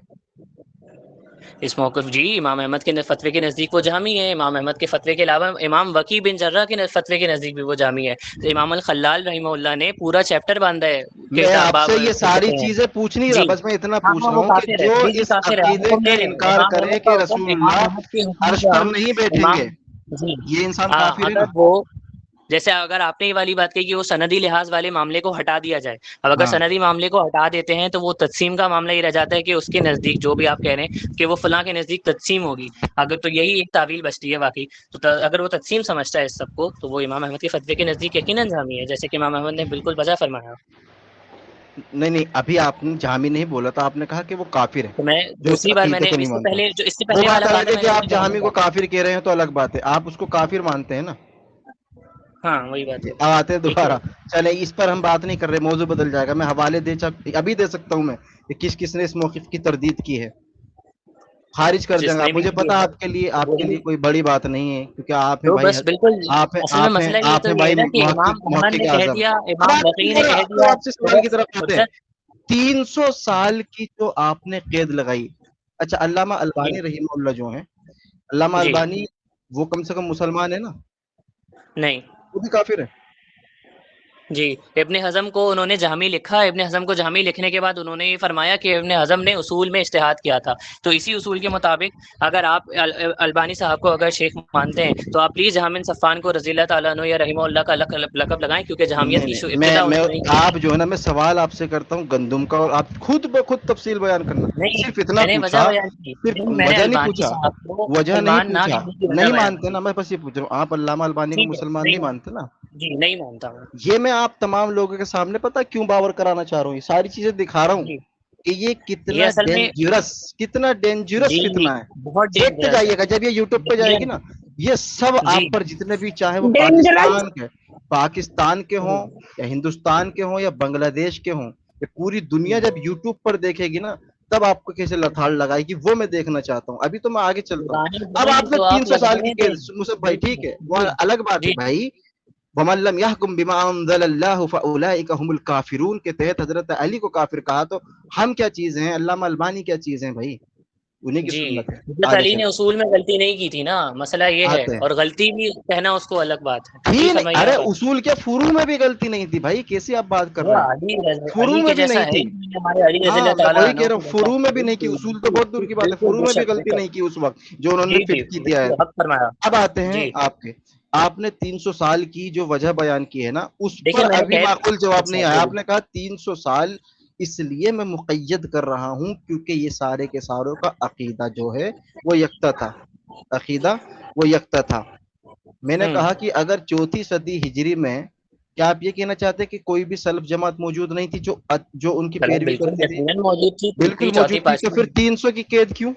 اس موقف جی امام احمد کے فتوے کے نزدیک وہ جامی ہے، امام احمد کے فتوے کے علاوہ امام وکی بن جرہ کے فتوے کے نزدیک بھی وہ جامی ہے، تو امام الخلال رحمہ اللہ نے پورا چیپٹر باندھا ہے میں کتاب آپ باب سے یہ ساری کہتے ہیں چیزیں پوچھ نہیں رہا، جی بس میں اتنا ہاں پوچھ ہاں رہا وہ ہوں کہ کافر ہے، جو جی جی اس کافر ہے، ہم عقیدے حکم کا دے رہے ہیں انکار امام کرے احمد کہ کا حکم، رسول امام اللہ احمد کے حکم عرش کا پر نہیں بیٹھیں امام گے، جی یہ انسان ہاں کافر ہے نا؟ اگر وہ جیسے اگر آپ نے یہ والی بات کہی کہ وہ سندی لحاظ والے معاملے کو ہٹا دیا جائے، اب اگر ہاں سندی معاملے کو ہٹا دیتے ہیں تو وہ تقسیم کا معاملہ یہ رہ جاتا ہے کہ اس کے نزدیک جو بھی آپ کہہ رہے ہیں کہ وہ فلاں کے نزدیک تقسیم ہوگی، اگر تو یہی ایک تعویل بچتی ہے واقعی، تو اگر وہ تقسیم سمجھتا ہے اس سب کو تو وہ امام احمد کے فتوے کے نزدیک یقیناً جامی ہے، جیسے کہ امام احمد نے بالکل بجا فرمایا۔ نہیں ابھی آپ نے جہمی نہیں بولا تھا، آپ نے کہا کہ وہ کافر ہے تو میں جو اس دوسری بار میں عقیدے نے کو نہیں اس سے مانتا، پہلے جو اس سے وہ پہلے بات والا الگ کہا تھا ہے میں کہ نے آپ اپنی جہمی جامع کو بات، کافر کہہ رہے ہیں تو الگ بات ہے، آپ اس کو کافر مانتے ہیں نا؟ ہاں وہی بات ہے اب آتے ہیں ٹھیک ہے دوبارہ، چلے اس پر ہم بات نہیں کر رہے، موضوع بدل جائے گا، میں حوالے ابھی دے سکتا ہوں میں کہ کس کس نے اس موقف کی تردید کی ہے، خارج کر دیں جس گے نے آپ، بھی مجھے کی پتا ہے آپ کے وہی لیے کوئی بڑی بات نہیں ہے، کیونکہ آپ ہیں تو بھائی، بس بالکل اصل میں مسئلہ یہ آپ تو ہیں یہ بھائی ہے نا کہ امام محقق احمد نے کہہ اعظم۔ دیا، اب امام بقی نے کہہ تو دیا، آپ سے سوال کی طرف آتے ہیں، حجت 300 سال کی جو آپ نے قید لگائی، اچھا علامہ جی البانی رحمہ اللہ جو ہیں، علامہ جی البانی وہ کم سے کم مسلمان ہے نا؟ نہیں وہ بھی کافر ہے؟ جی ابن حزم کو انہوں نے جہمی لکھا، ابن حزم کو جہمی لکھنے کے بعد انہوں نے یہ فرمایا کہ ابن حزم نے اصول میں اجتہاد کیا تھا، تو اسی اصول کے مطابق اگر آپ البانی صاحب کو اگر شیخ مانتے ہیں تو آپ پلیز جہام صفان کو رضی اللہ تعالیٰ عنہ یا رحمہ اللہ کا لقب لگائیں، کیونکہ جہامیت کی نہیں ابتدا میں انہوں نے کی آپ تھی۔ جو ہے نا، میں سوال آپ سے کرتا ہوں گندم کا، اور آپ خود بخود تفصیل بیان کرنا، نہیں صرف اتنا میں نے وجہ پوچھا، بیان کی، صرف نہیں میں نے وجہ نہیں البانی پوچھا، صاحب کو وجہ نہیں مسلمان نہ پوچھا، کہنے کی وجہ نہیں بیان مانتے کی۔ نا، میں بس یہ پوچھ رہا ہوں، آپ علامہ البانی کو ٹھیک ہے مسلمان نہیں مانتے نا؟ جی نہیں مانتا ہوں یہ میں آپ تمام لوگوں کے سامنے پتا کیوں باور کرانا چاہ رہا ہوں، یہ ساری چیزیں دکھا رہا ہوں جی کہ یہ یہ کتنا اصل میں ڈینجرس جی فتنہ ہے۔ بہت دیکھتے ڈینجرس ہے جائیے گا جب یہ یوٹیوب پہ جائے گی نا، یہ سب جی آپ پر جتنے بھی چاہے وہ ڈینجرس پاکستان کے ہوں یا ہندوستان کے ہوں یا بنگلہ دیش کے ہوں، یہ پوری دنیا جب یوٹیوب پر دیکھے گی نا، تب آپ کو کیسے لتاڑ لگائے گی وہ میں دیکھنا چاہتا ہوں۔ ابھی تو میں آگے چلتا ہوں، پرانے اب دن آپ نے تو 300 سال کی لگائیں تھے قید، مصعب بھائی ٹھیک ہے وہ جی الگ بات ہے جی بھائی، وَمَن لَمْ يَحْكُمْ بِمَا أَنزَلَ اللَّهُ فَأُولَٰئِكَ هُمُ الْكَافِرُونَ کے تحت حضرت علی کو کافر کہا، تو ہم کیا چیز ہیں، علامہ البانی کیا چیز ہیں بھائی، انہیں کی جی سنت ہے۔ حضرت آگے علی نے چلیں، اصول میں غلطی نہیں کی تھی نا، مسئلہ یہ ہے، آتے ہیں، اور غلطی بھی کہنا اس کو الگ بات ہے تھی جی نہیں، فرمائیے ارے آپ آگے۔ اصول کے فروع میں بھی غلطی نہیں تھی بھائی، کیسی آپ بات کر وہ رہے ہیں، علی فروع میں کے بھی جیسا نہیں ہے تھی۔ ہی نہیں، ہمارے علی رضی ہاں اللہ میں تعالیٰ وہی عنہ کہہ رہا ہوں، کو فروع میں بھی نہیں کی، بالکل اصول تو بہت دور کی بات ہے، بالکل فروع بے میں بھی شک بے غلطی نہیں شک کی اس وقت جو انہوں نے جی جی فٹ کی دیا ہے۔ بالکل حق فرمایا اب آتے ہیں جی۔ آپ نے 300 سال کی جو وجہ بیان کی ہے نا، اس دیکھیے پر میں نے ابھی خیر معقول جواب اچھا نہیں آیا۔ آپ بولیے نے کہا 300 سال اس لیے میں مقید کر رہا ہوں کیونکہ یہ سارے کے ساروں کا عقیدہ جو ہے وہ یکتا تھا، عقیدہ وہ یکتا تھا۔ میں نے کہا کہ اگر 4 صدی ہجری میں، کیا آپ یہ کہنا چاہتے ہیں کہ کوئی بھی سلف جماعت موجود نہیں تھی جو ان کی غلط پیروی بالکل کرتی تھی؟ یقیناً موجود تھی، بالکل تیسری چوتھی موجود تھی، تو پانچویں پھر 300 کی قید کیوں؟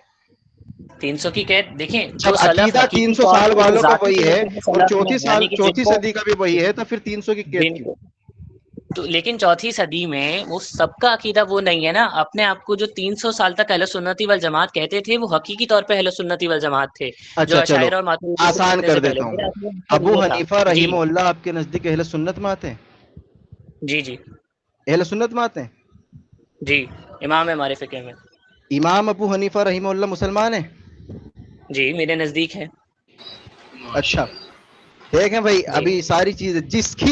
300 کی قید دیکھیں، جب جو سلف عقیدہ حقیقی 300 طور سال پہ جو والوں کا ذاتی وہی ہے طریقے سے اور سلف میں چوتھی یعنی کہ جن چوتھی کو صدی کا بھی وہی ہے، تو پھر 300 کی قید جن کیوں؟ کو تو لیکن چوتھی صدی میں وہ سب کا عقیدہ وہ نہیں ہے نا، اپنے آپ کو جو 300 سال تک اہل سنتی والجماعت کہتے تھے وہ حقیقی طور پہ اہل سنتی والجماعت تھے، جو اچھا چلو اشاعرہ اور ماتریدیہ کو آسان چھوڑنے کر سے پہلے دیتا ہوں، میرا عقیدہ مقصد ابو یہ تھا حنیفہ جی رحمہ اللہ آپ کے نزدیک اہل سنت میں آتے ہیں؟ جی جی اہل سنت میں آتے ہیں؟ جی امام ہے ہمارے فقہ میں امام ابو حنیفہ رحمہ اللہ مسلمان ہیں؟ جی میرے نزدیک ہے اچھا دیکھیں بھائی، جی ابھی ساری چیزیں جس کی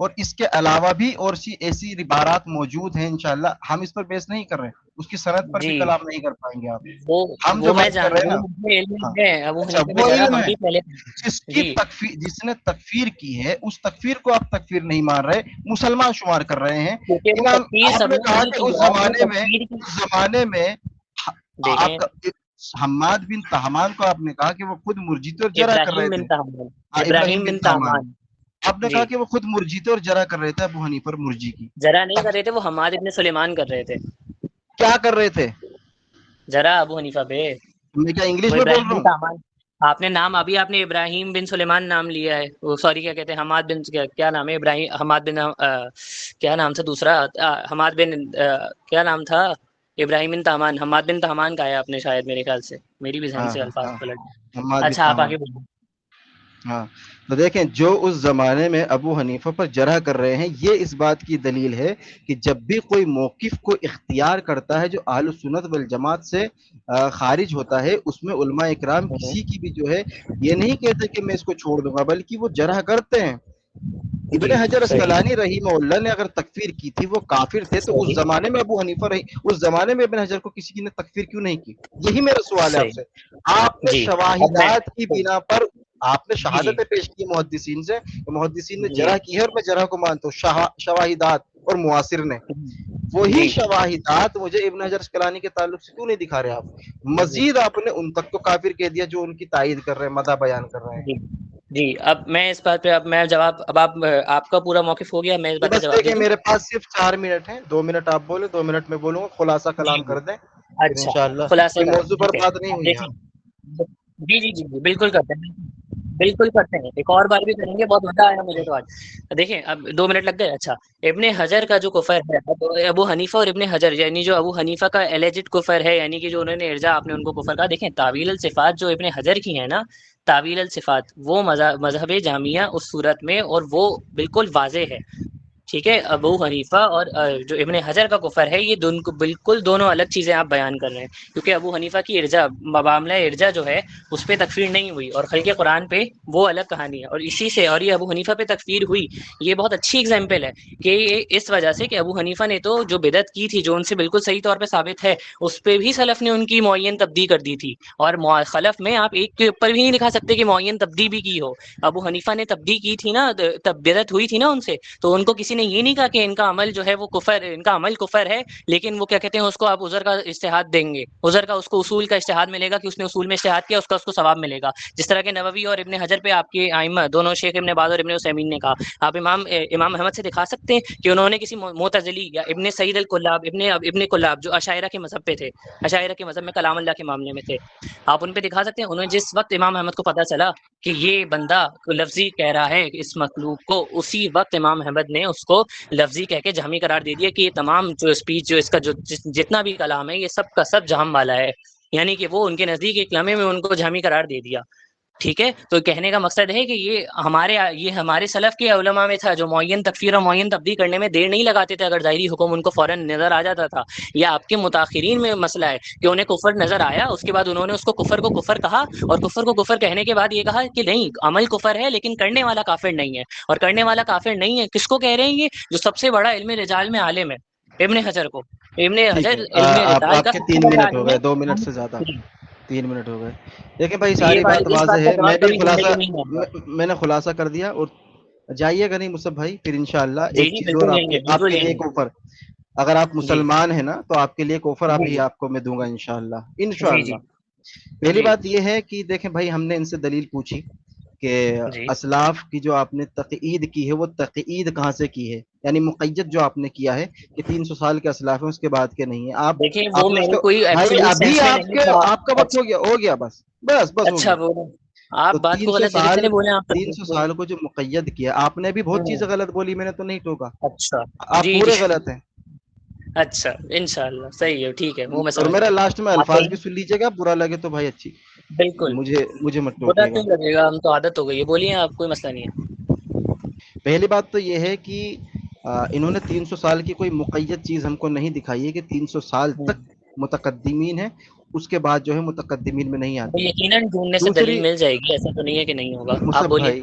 اور اس کے علاوہ بھی اور سی ایسی عبارات موجود ہیں انشاءاللہ. ہم اس پر بیس نہیں کر رہے ہیں, اس کی سند پر بھی جی کلام نہیں کر پائیں گے آپ. وہ ہم جو میں بات کر رہے ہیں نا, مجھے علم ہاں ہے ابو اچھا حنیفہ وہ پہ ذرا علم ہم ہے, بھی پہلے. جس کی جی تکفیر, جس نے تکفیر کی ہے اس تکفیر کو آپ تکفیر نہیں مان رہے, مسلمان شمار کر رہے ہیں. کیونکہ وہ امام تفسیر آپ سب نے نے کہا نہیں کہ کی. اس آپ نے زمانے تفسیر کی میں دیکھیں. آپ کا حماد بن تہمان کو آپ نے کہا کہ وہ خود مرجیتے اور جرح کر رہے ابراہیم تھے. بن طہمان. ابراہیم ابراہیم بن بن تہمان, طہمان. آپ نے کہا جی کہ وہ خود مرجیتے اور جرح کر رہے تھے ابو حنیفہ اور مرجی کی. ذرا نہیں کر رہے تھے, وہ حماد ابن سلیمان کر رہے تھے. کیا کر رہے تھے؟ ذرا ابو حنیفہ پہ میں کیا انگلش وہ میں بول ابراہیم رہا بن ہوں؟ طہمان. آپ نے نام ابھی آپ نے ابراہیم بن سلیمان نام لیا ہے, وہ سوری کیا کہتے ہیں, حماد بن کیا نام ہے, ابراہیم حماد بن کیا نام تھا دوسرا, حماد بن کیا نام تھا, ابراہیم بن طہمان. حماد بن طہمان کا ہے آپ نے شاید, میرے خیال سے, میری بھی ذہن ہاں سے ہاں الفاظ ہاں, پلٹ. حماد بن اچھا آپ تہمان. آگے بولیے. ہاں تو دیکھیں, جو اس زمانے میں ابو حنیفہ پر جرح کر رہے ہیں, یہ اس بات کی دلیل ہے کہ جب بھی کوئی موقف کو اختیار کرتا ہے جو اہل سنت والجماعت سے خارج ہوتا ہے, اس میں علماء اکرام کسی کی بھی جو ہے یہ نہیں کہتے کہ میں اس کو چھوڑ دوں گا, بلکہ وہ جرح کرتے ہیں. ابن جی حجر صحیح اسقلانی رحمہ اللہ نے اگر تکفیر کی تھی, وہ کافر تھے, تو اس صحیح زمانے میں ابو حنیفہ اس زمانے میں ابن حجر کو کسی نے تکفیر کیوں نہیں کی؟ یہی میرا سوال ہے آپ صحیح. سے. آپ نے جی اب میں شواہدات کی بنا پر آپ نے جی جی شہادتیں پیش کی محدثین سے, محدثین نے جی جرح کی ہے, اور میں جرح کو مانتا ہوں. شواہدات اور معاصر نے وہی جی شواہدات مجھے ابن حجر اسقلانی کے تعلق سے کیوں نہیں دکھا رہے آپ؟ جی مزید آپ نے ان تک تو کافر کہہ دیا جو ان کی تائید کر رہے ہیں, مدح بیان کر رہے ہیں. جی جی. اب میں اس بات پہ, اب میں جواب, اب آپ کا پورا موقف ہو گیا, میں اس یہ بات پہ بس جواب دے دیکھیں, دوں. میرے پاس صرف 4 منٹ ہیں, 2 منٹ آپ بولیں, 2 منٹ میں بولوں گا, خلاصہ جی کلام جی کر دیں, پھر اچھا انشاءاللہ خلاصہ کوئی کلام موضوع پر ٹھیک ہے. بات نہیں اب ہوئی. دیکھیں, ہاں جی جی جی جی بالکل کرتے ہیں, بالکل کرتے ہیں, ایک اور بار بھی کریں گے, بہت مزہ آیا مجھے تو آج. دیکھیں اب 2 منٹ لگ گئے. اچھا, ابن حجر کا جو کفر ہے, ابو حنیفہ اور ابن حجر, یعنی جو ابو حنیفہ کا ایلیجڈ کفر ہے, یعنی کہ جو انہوں نے ارجاء آپ نے ان کو کفر کہا. دیکھیں تعویل الصفات جو ابن حجر کی ہے نا, تعویل الصفات, وہ مذہب جامعہ اس صورت میں, اور وہ بالکل واضح ہے. ٹھیک ہے, ابو حنیفہ اور جو ابن حجر کا کفر ہے, یہ بالکل دونوں الگ چیزیں آپ بیان کر رہے ہیں. کیونکہ ابو حنیفہ کی ارجاء, معاملہ ارجاء جو ہے اس پہ تکفیر نہیں ہوئی, اور خلق قرآن پہ وہ الگ کہانی ہے. اور اسی سے, اور یہ ابو حنیفہ پہ تکفیر ہوئی, یہ بہت اچھی ایگزامپل ہے کہ اس وجہ سے کہ ابو حنیفہ نے تو جو بدعت کی تھی, جو ان سے بالکل صحیح طور پہ ثابت ہے, اس پہ بھی سلف نے ان کی معین تبدیل کر دی تھی. اور خلف میں آپ ایک کے اوپر بھی نہیں دکھا سکتے کہ معین تبدیل بھی کی ہو. ابو حنیفہ نے تبدیل کی تھی نا, تب بدعت ہوئی تھی نا ان سے, تو ان کو کسی نے یہ نہیں کہا کہ ان کا عمل جو ہے وہ کفر, ان کا عمل کفر ہے, لیکن وہ کیا کہتے ہیں اس کو آپ عذر کا اجتہاد دیں گے, عذر کا اس کو اصول کا اجتہاد ملے گا کہ اس نے اصول میں اجتہاد کیا, اس کو ثواب ملے گا. جس طرح کہ نووی اور ابن حجر پہ آپ کے ائمہ دونوں, شیخ ابن باز اور ابن عثیمین نے کہا. آپ امام احمد سے دکھا سکتے ہیں کہ انہوں نے کسی معتزلی یا ابن سعید الکلاب, ابن کلاب جو اشاعرہ کے مذہب پہ تھے, اشاعرہ کے مذہب میں کلام اللہ کے معاملے میں تھے, آپ ان پہ دکھا سکتے ہیں. انہوں نے جس وقت امام احمد کو پتہ چلا کہ یہ بندہ لفظی کہہ رہا ہے اس مخلوق کو, اسی وقت امام احمد نے اس کو لفظی کہہ کے جہمی قرار دے دیا کہ یہ تمام جو اسپیچ, جو اس کا جو جتنا بھی کلام ہے, یہ سب کا سب جہم والا ہے. یعنی کہ وہ ان کے نزدیک ایک لمحے میں ان کو جہمی قرار دے دیا. ٹھیک ہے, تو کہنے کا مقصد ہے کہ یہ ہمارے سلف کے علماء میں تھا جو معین تکفیر اور معین تبدیل کرنے میں دیر نہیں لگاتے تھے اگر ظاہری حکم ان کو فوراً نظر آ جاتا تھا. یا آپ کے متاخرین میں مسئلہ ہے کہ انہیں کفر نظر آیا, اس کے بعد انہوں نے اس کو کفر کہا, اور کفر کو کفر کہنے کے بعد یہ کہا کہ نہیں, عمل کفر ہے لیکن کرنے والا کافر نہیں ہے. اور کرنے والا کافر نہیں ہے کس کو کہہ رہے ہیں؟ یہ جو سب سے بڑا علم رجال میں عالم ہے, ابن حجر کو. ابن ٹھیک حجر ہے, علم رجال آپ کا کے سب سے 3 بڑا منٹ ہو عالم گئے, ہے. 2 منٹ سے زیادہ, 3 منٹ ہو گئے. دیکھیں بھائی, یہ ساری بات اس واضح کا ہے, میں جواب بھی کبھی خلاصہ, زندگی میں نہیں آتا. میں نے خلاصہ کر دیا. اور جائیے گا نہیں مصعب بھائی, پھر انشاءاللہ جی ایک جی چیز اور بالکل آپ لیں گے, آپ بالکل کے لیں لیے گے. ایک آفر, اگر آپ جی مسلمان ہیں نا تو آپ کے لیے ایک آفر جی ابھی جی آپ کو میں دوں گا انشاءاللہ, جی جی انشاءاللہ. پہلی جی بات یہ ہے کہ دیکھیں بھائی, ہم نے ان سے دلیل پوچھی کہ جی اسلاف کی جو آپ نے تقعید کی ہے, وہ تقعید کہاں سے کی ہے, یعنی مقید جو آپ نے کیا ہے کہ 300 سال کے اسلاف ہیں, اس کے بعد کے نہیں ہیں. دیکھیں وہ آپ نے میں اس نے کو کوئی بھائی, ایبسولوٹ ابھی سینس میں آپ نہیں کے کہا. آپ کا وقت اچھا ہو گیا بس ہو اچھا گیا. وہ تو آپ بات کو غلط طریقے سے نہیں بولے, آپ 300 سال کو جو مقید کیا, آپ نے بھی بہت چیزیں غلط بولی, میں نے تو نہیں ٹوکا, اچھا آپ جی جی پورے غلط ہیں. اچھا انشاءاللہ صحیح ہے, ٹھیک ہے, وہ میں اور سمجھ میرا گیا. لاسٹ میں آپ الفاظ بھی کہیں سن لیجیے گا, برا لگے تو بھائی اچھی, بالکل مجھے مت برا ٹوکیے گا. کیوں لگے گا, ہم تو عادت ہو گئی ہے, بولیے آپ, کوئی مسئلہ نہیں ہے. پہلی بات تو یہ ہے کہ انہوں نے 300 سال کی کوئی مقید چیز ہم کو نہیں دکھائی ہے کہ 300 سال تک متقدمین ہیں, اس کے بعد جو ہے متقدمین میں نہیں وہ آتے. یقیناً ڈھونڈنے سے دلیل دوسری, مل جائے گی, ایسا تو نہیں ہے کہ نہیں ہوگا, آپ مصعب بولیے. بھائی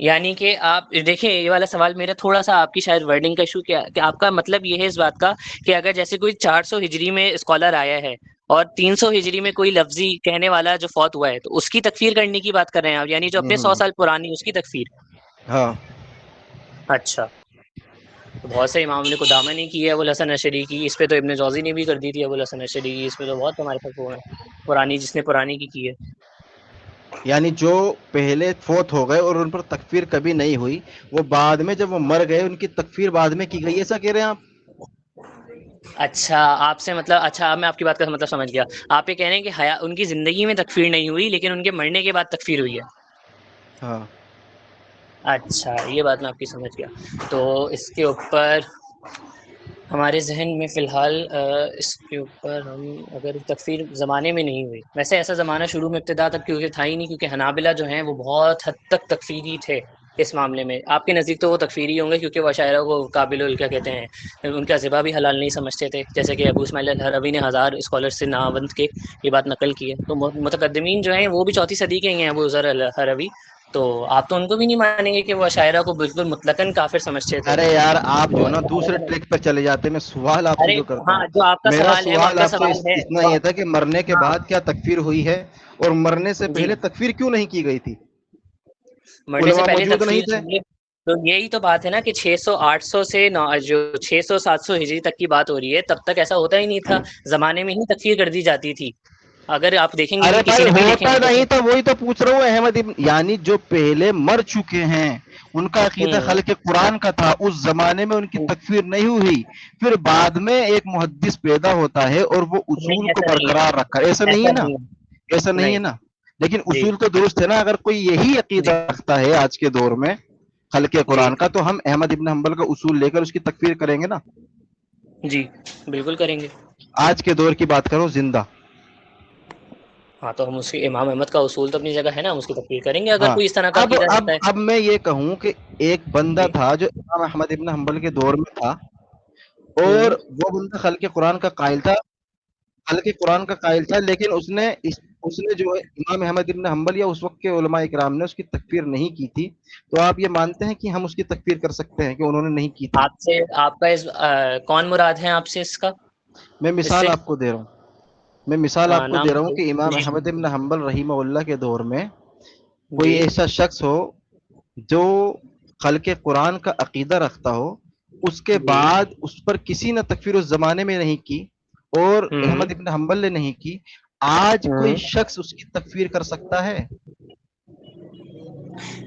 یعنی کہ آپ دیکھیں یہ والا سوال میرا تھوڑا سا آپ کی شاید ورڈنگ کا ایشو کیا کہ آپ کا مطلب یہ ہے اس بات کا کہ اگر جیسے کوئی 400 ہجری میں اسکالر آیا ہے اور 300 ہجری میں کوئی لفظی کہنے والا جو فوت ہوا ہے تو اس کی تکفیر کرنے کی بات کر رہے ہیں آپ، یعنی جو اپنے 100 سال پرانی اس کی تکفیر. ہاں اچھا، تو بہت سے امام نے قدامہ نے کی ہے ابوالحسن اشعری کی، اس پہ تو ابن جوزی نے بھی کر دی تھی ابوالحسن اشعری کی، اس پہ تو بہت ہمارے پاس وہ ہے پرانی جس نے پرانی کی ہے. یعنی جو پہلے فوت ہو گئے اور ان پر تکفیر کبھی نہیں ہوئی، وہ بعد میں جب وہ مر گئے ان کی تکفیر بعد میں کی گئی، ایسا کہہ رہے ہیں آپ؟ اچھا آپ سے مطلب، اچھا میں آپ کی بات کا مطلب سمجھ گیا، آپ یہ کہہ رہے ہیں کہ ان کی زندگی میں تکفیر نہیں ہوئی لیکن ان کے مرنے کے بعد تکفیر ہوئی ہے. ہاں اچھا یہ بات میں آپ کی سمجھ گیا. تو اس کے اوپر ہمارے ذہن میں فی الحال اس کے اوپر ہم اگر تکفیر زمانے میں نہیں ہوئی، ویسے ایسا زمانہ شروع میں ابتدا تک کیونکہ تھا ہی نہیں، کیونکہ حنابلہ جو ہیں وہ بہت حد تک تکفیری تھے اس معاملے میں. آپ کے نزدیک تو وہ تکفیری ہوں گے کیونکہ وہ اشاعرہ کو قابل کیا کہتے ہیں ان کا ذبح بھی حلال نہیں سمجھتے تھے، جیسے کہ ابو اسماعیل الحربی نے 1000 اسکالر سے ناوند کے یہ بات نقل کی ہے. تو متقدمین جو ہیں وہ بھی 4 صدی کے ہی ہیں ابو ذر الحربی، تو آپ تو ان کو بھی نہیں مانیں گے کہ وہ اشاعرہ کو بالکل مطلقاً کافر سمجھتے تھے. ارے یار آپ جو نا دوسرے ٹریک پر چلے جاتے ہیں. میں سوال آپ سے ارے جو کرتا ہاں ہوں، جو آپ کا میرا سوال ہے وہ آپ سوال کا آپ سے سوال ہے اتنا یہ تھا کہ مرنے کے بعد کیا تکفیر ہوئی ہے اور مرنے سے جی پہلے تکفیر کیوں نہیں کی گئی تھی؟ مرنے سے علماء پہلے موجود نہیں تکفیر تھے؟ تو یہی تو بات ہے نا کہ 600 800 سے جو 600 700 ہجری تک کی بات ہو رہی ہے، تب تک ایسا ہوتا ہی نہیں تھا، زمانے میں ہی تکفیر کر دی جاتی تھی. اگر آپ دیکھیں گے ارے بھی کسی بھائی نبی ہوتا دیکھیں نہیں تھا، وہی تو پوچھ رہا ہوں احمد یعنی جو پہلے مر چکے ہیں ان کا عقیدہ خلق قرآن کا تھا، اس زمانے میں ان کی تکفیر نہیں ہوئی، پھر بعد میں ایک محدث پیدا ہوتا ہے اور وہ اصول نہیں کو ایسا نہیں برقرار رکھا. ایسا نہیں ہے نا، ایسا نہیں ہے نا. لیکن جی اصول تو درست ہے نا. اگر کوئی یہی عقیدہ جی رکھتا ہے آج کے دور میں خلق جی قرآن کا، تو ہم احمد ابن حنبل کا اصول لے کر اس کی تکفیر کریں گے نا. جی بالکل کریں گے. آج کے دور کی بات کرو زندہ. ہاں تو ہم اس کے امام احمد کا اصول تو اپنی جگہ ہے نا، ہم اس کی تکفیر کریں گے اگر ہاں کوئی اس طرح کا اب عقیدہ اب رکھتا ہے. اب میں یہ کہوں کہ ایک بندہ جی تھا جو امام احمد ابن حنبل کے دور میں تھا، اور ہوں وہ بندہ خلق قرآن کا قائل تھا، خلق قرآن کا قائل تھا، لیکن اس نے جو ہے امام احمد ابن حنبل یا اس وقت کے علماء اکرام نے اس کی تکفیر نہیں کی تھی. تو آپ یہ مانتے ہیں کہ ہم اس کی تکفیر کر سکتے ہیں کہ انہوں نے نہیں کی تھی؟ آپ سے آپ کا کون مراد ہے آپ سے اس کا؟ میں اس سے مثال آپ کو دے رہا ہوں، میں مثال آپ کو نام دے رہا ہوں کہ امام جی احمد ابن حنبل رحمہ اللہ کے دور میں کوئی جی ایسا شخص ہو جو خلق قرآن کا عقیدہ رکھتا ہو، اس کے جی بعد اس پر کسی نے تکفیر اس زمانے میں نہیں کی اور ہوں احمد ابن حنبل نے نہیں کی، آج کوئی ہوں شخص اس کی تکفیر کر سکتا ہے؟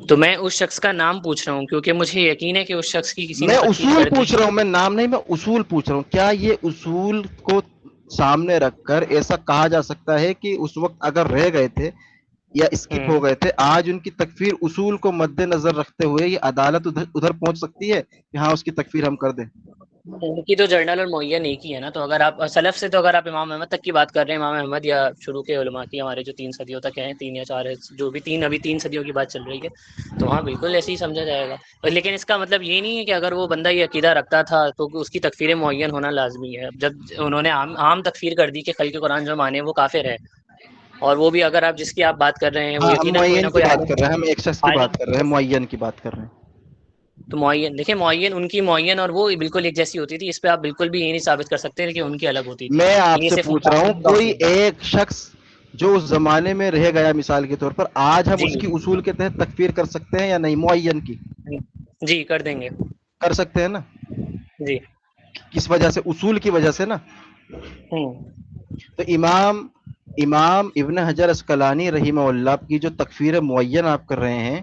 تو میں اس شخص کا نام پوچھ رہا ہوں کیونکہ مجھے یقین ہے کہ اس شخص کی کسی نے میں تکفیر اصول کر دی. پوچھ رہا ہوں، میں نام نہیں، میں اصول پوچھ رہا ہوں. کیا یہ اصول کو سامنے رکھ کر ایسا کہا جا سکتا ہے کہ اس وقت اگر رہ گئے تھے یا اسکپ ہو گئے تھے، آج ان کی تکفیر اصول کو مد نظر رکھتے ہوئے یہ عدالت ادھر پہنچ سکتی ہے کہ ہاں اس کی تکفیر ہم کر دیں؟ ان کی تو جرنل اور معین ایک ہی ہے نا. تو اگر آپ سلف سے، تو اگر آپ امام احمد تک کی بات کر رہے ہیں، امام احمد یا شروع کے علماء کی، ہمارے جو 3 صدیوں تک ہیں، 3 یا 4 ہے، جو بھی 3 ابھی 3 صدیوں کی بات چل رہی ہے، تو ہاں بالکل ایسے ہی سمجھا جائے گا. لیکن اس کا مطلب یہ نہیں ہے کہ اگر وہ بندہ یہ عقیدہ رکھتا تھا تو اس کی تکفیر معین ہونا لازمی ہے. جب انہوں نے عام تکفیر کر دی کہ خلق قرآن جو مانے وہ کافر ہے، اور وہ بھی اگر آپ جس کی آپ بات کر رہے ہیں وہ ہاں ہم یقیناً کوئی نہ معین کی کوئی بات کر رہے ہیں، ہم ایک شخص کی بات عالم. کر رہے ہیں، معین کی بات کر رہے ہیں. تو معین دیکھیں، معین ان کی معین اور وہ بالکل ایک جیسی ہوتی تھی، اس پہ آپ بالکل بھی یہ نہیں ثابت کر سکتے کہ ان کی الگ ہوتی تھی. میں آپ یہ سے صرف پوچھ رہا ہوں، متأخرین کا کوئی اصول تھا. ایک شخص جو اس زمانے میں رہ گیا مثال کے طور پر، آج ہم جی اس کی اصول کے تحت تکفیر کر سکتے ہیں یا نہیں؟ معین کی جی کر دیں گے. کر سکتے ہیں نا. جی کس وجہ سے؟ اصول کی وجہ سے نا. ہوں تو امام ابن حجر اسقلانی رحمہ اللہ کی جو تکفیر معین آپ کر رہے ہیں،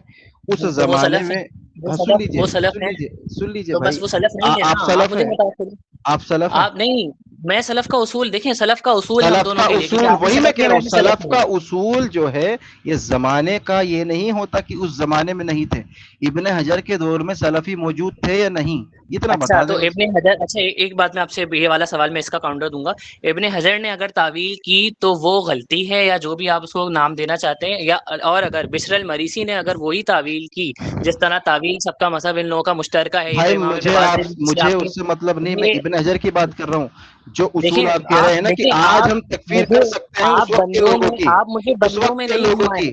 اس تو وہ زمانے سلف ہے، میں سن لیجئے، وہ سلف سن ہے. لیجئے، سن لیجئے تو بھائی. بس وہ سلف نہیں ہے آپ نا، آپ سلف مجھے ہیں، بتا دیں. آپ سلف ہیں. آپ نہیں، میں سلف کا اصول دیکھیں، سلف کا اصول ہم سلف دونوں کا کے لیے، کیونکہ اصول آپ بھی وہی میں سلف کہہ ہیں، رہا میں ہوں، بھی سلف ہوں. کا اصول جو ہے یہ زمانے کا یہ نہیں ہوتا کہ اس زمانے میں نہیں تھے. ابن حجر کے دور میں سلفی موجود تھے یا نہیں، اتنا اچھا بتا تو دیں بس. ابن حجر، اچھا ایک بات میں آپ سے یہ والا سوال میں اس کا کاؤنٹر دوں گا. ابن حجر نے اگر تعویل کی تو وہ غلطی ہے، یا جو بھی آپ اس کو نام دینا چاہتے ہیں، یا اور اگر بشر المریسی نے اگر وہی تعویل کی جس طرح تعویل سب کا مذہب ان لوگوں کا مشترکہ ہے، یہ تو بھائی امام ابن باز نے بھی مجھے آپ اس سے مطلب نہیں، میں یہ ابن حجر کی بات کر رہا ہوں. جو دیکھیں، اصول آپ کہہ رہے ہیں نا کہ دیکھیں آج آپ ہم تکفیر مجھے، کر سکتے ہیں آپ اس وقت کے بندوں لوگوں میں، کی، آپ مجھے اس بندوں وقت میں کے نہیں لوگوں گھمائیں. کی.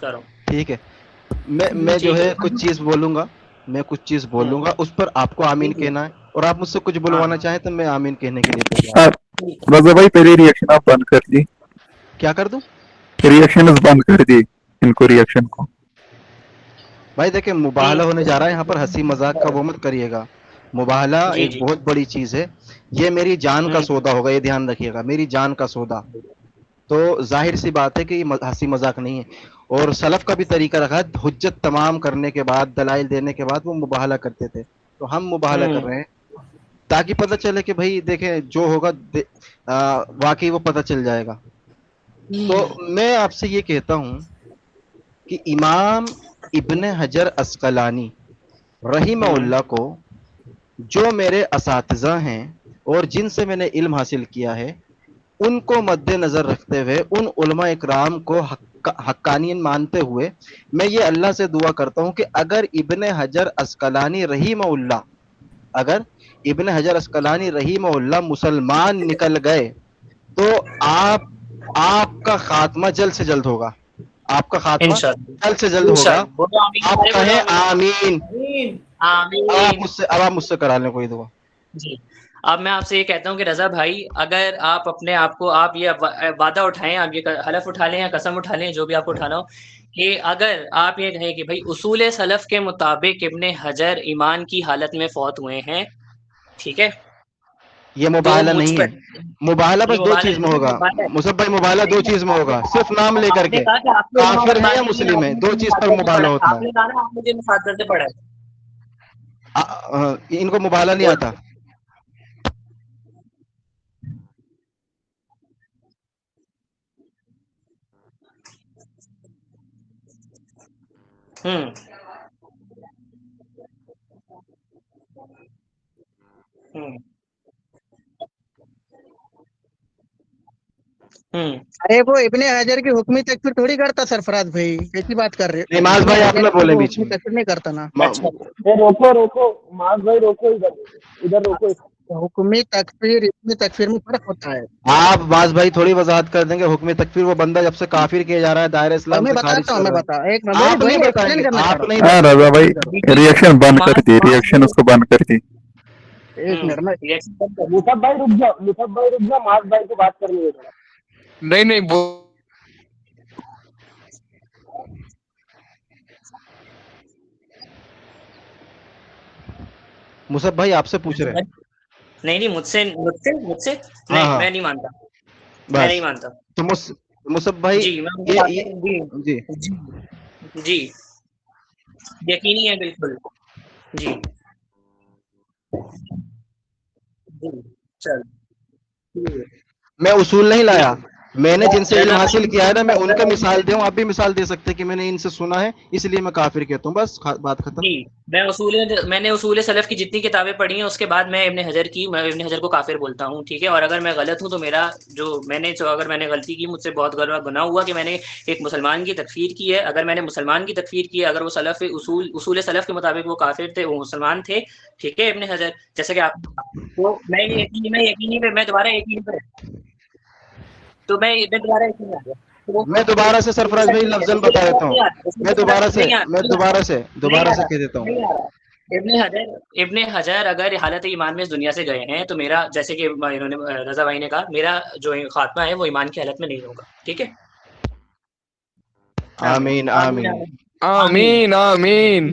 کرو. ٹھیک ہے, میں جو ہے کچھ چیز بولوں گا, اس پر آپ کو آمین کہنا ہے, اور آپ مجھ سے کچھ بلوانا چاہیں تو میں آمین کہنے کے لیے تیار ہوں. رضا بھائی پہلے ریئیکشن آپ بند کر دی, کیا کر دوں؟ ریئیکشن بند کر دی ان کو, ریئیکشن کو. بھائی دیکھیں, مباہلہ ہونے جا رہا ہے یہاں پر, ہنسی مذاق کا وہ مت کریے گا. مباہلہ ایک بہت بڑی چیز ہے, یہ میری جان کا سودا ہوگا, یہ دھیان رکھیے گا, میری جان کا سودا. تو ظاہر سی بات ہے کہ یہ ہنسی مذاق نہیں ہے, اور سلف کا بھی طریقہ رکھا ہے, حجت تمام کرنے کے بعد, دلائل دینے کے بعد وہ مباہلہ کرتے تھے, تو ہم مباہلہ کر رہے ہیں تاکہ پتہ چلے کہ بھائی دیکھیں جو ہوگا واقعی وہ پتہ چل جائے گا. تو میں آپ سے یہ کہتا ہوں کہ امام ابن حجر عسقلانی رحمہ اللہ کو, جو میرے اساتذہ ہیں اور جن سے میں نے علم حاصل کیا ہے, ان کو مد نظر رکھتے ہوئے, ان علماء اکرام کو حقانین مانتے ہوئے, میں یہ اللہ سے دعا کرتا ہوں کہ اگر ابن حجر عسقلانی رحمہ اللہ مسلمان نکل گئے تو آپ کا خاتمہ جلد سے جلد ہوگا, آپ کا خاتمہ جلد سے جلد ہوگا. آپ کہیں آمین. اب آپ مجھ سے کرا لیں کوئی دعا. جی, اب میں آپ سے یہ کہتا ہوں کہ رضا بھائی, اگر آپ اپنے آپ کو, آپ یہ وعدہ اٹھائیں, آپ یہ حلف اٹھا لیں یا قسم اٹھا لیں, جو بھی آپ کو اٹھانا ہو, کہ اگر آپ یہ کہیں کہ بھائی اصول سلف کے مطابق ابن حجر ایمان کی حالت میں فوت ہوئے ہیں, ٹھیک ہے, یہ مباہلہ نہیں ہے. مباہلہ بس دو چیز میں ہوگا مصعب بھائی, مباہلہ دو چیز میں ہوگا, صرف نام لے کر کے, کافر ہے یا مسلم ہے, دو چیز پر مباہلہ ہوتا ہے. ان کو مباہلہ نہیں آتا. ارے وہ ابن حجر کی حکمی تکفیر تھوڑی کرتا سرفراز بھائی, کیسی بات کر رہے ہو؟ نماز بھائی آپ نہ بولیں بیچ میں, تکفیر نہیں کرتا نا. روکو معاذ بھائی, روکو ادھر روکو. حکمی تکفیر اتنی تکفیر میں فرق ہوتا ہے. آپ باز بھائی تھوڑی وضاحت کر دیں گے. حکم تکفیر وہ بندہ جب سے کافر کیا جا رہا ہے, دائرہ اسلام سے خارج کر رہا ہے. آپ نہیں بتائیں گے, آپ نہیں. ہاں رضا بھائی ریئیکشن بند کر دی, ریئیکشن اس کو بند کر دی. ایک منٹ میں, مصعب بھائی رک جا, معاذ بھائی کو بات کرنے دے. نہیں وہ مصعب بھائی آپ سے پوچھ رہے ہیں. نہیں مجھ سے نہیں, میں نہیں مانتا, میں نہیں مانتا. تو مصعب بھائی جی یقینی ہے بالکل. جی چل, میں اصول نہیں لایا, میں نے جن سے علم حاصل کیا ہے نا, میں ان کا مثال دے ہوں. آپ بھی مثال دے سکتے کہ میں نے ان سے سنا ہے اس لیے میں کافر کہتا ہوں, بس بات ختم. جی, میں نے اصول سلف کی جتنی کتابیں پڑھی ہیں اس کے بعد میں ابن حجر کو کافر بولتا ہوں, ٹھیک ہے. اور اگر میں غلط ہوں تو میرا اگر میں نے غلطی کی, مجھ سے بہت گناہ ہوا کہ میں نے ایک مسلمان کی تکفیر کی ہے. اگر میں نے مسلمان کی تکفیر کی ہے, اگر وہ سلف اصول سلف کے مطابق وہ کافر تھے, وہ مسلمان تھے, ٹھیک ہے, ابن حجر جیسے کہ آپ, تو میں دوبارہ یقینی پر, تو میں دوبارہ یقینی آ گیا. میں دوبارہ سے سرفراز بھائی لفظ بتا دیتا ہوں, میں دوبارہ سے کہہ دیتا ہوں. ابن حجر اگر حالت ایمان میں اس دنیا سے گئے ہیں تو میرا, جیسے کہ انہوں نے رضا بھائی نے کہا, میرا جو خاتمہ ہے وہ ایمان کی حالت میں نہیں ہوگا, ٹھیک ہے. آمین آمین آمین آمین.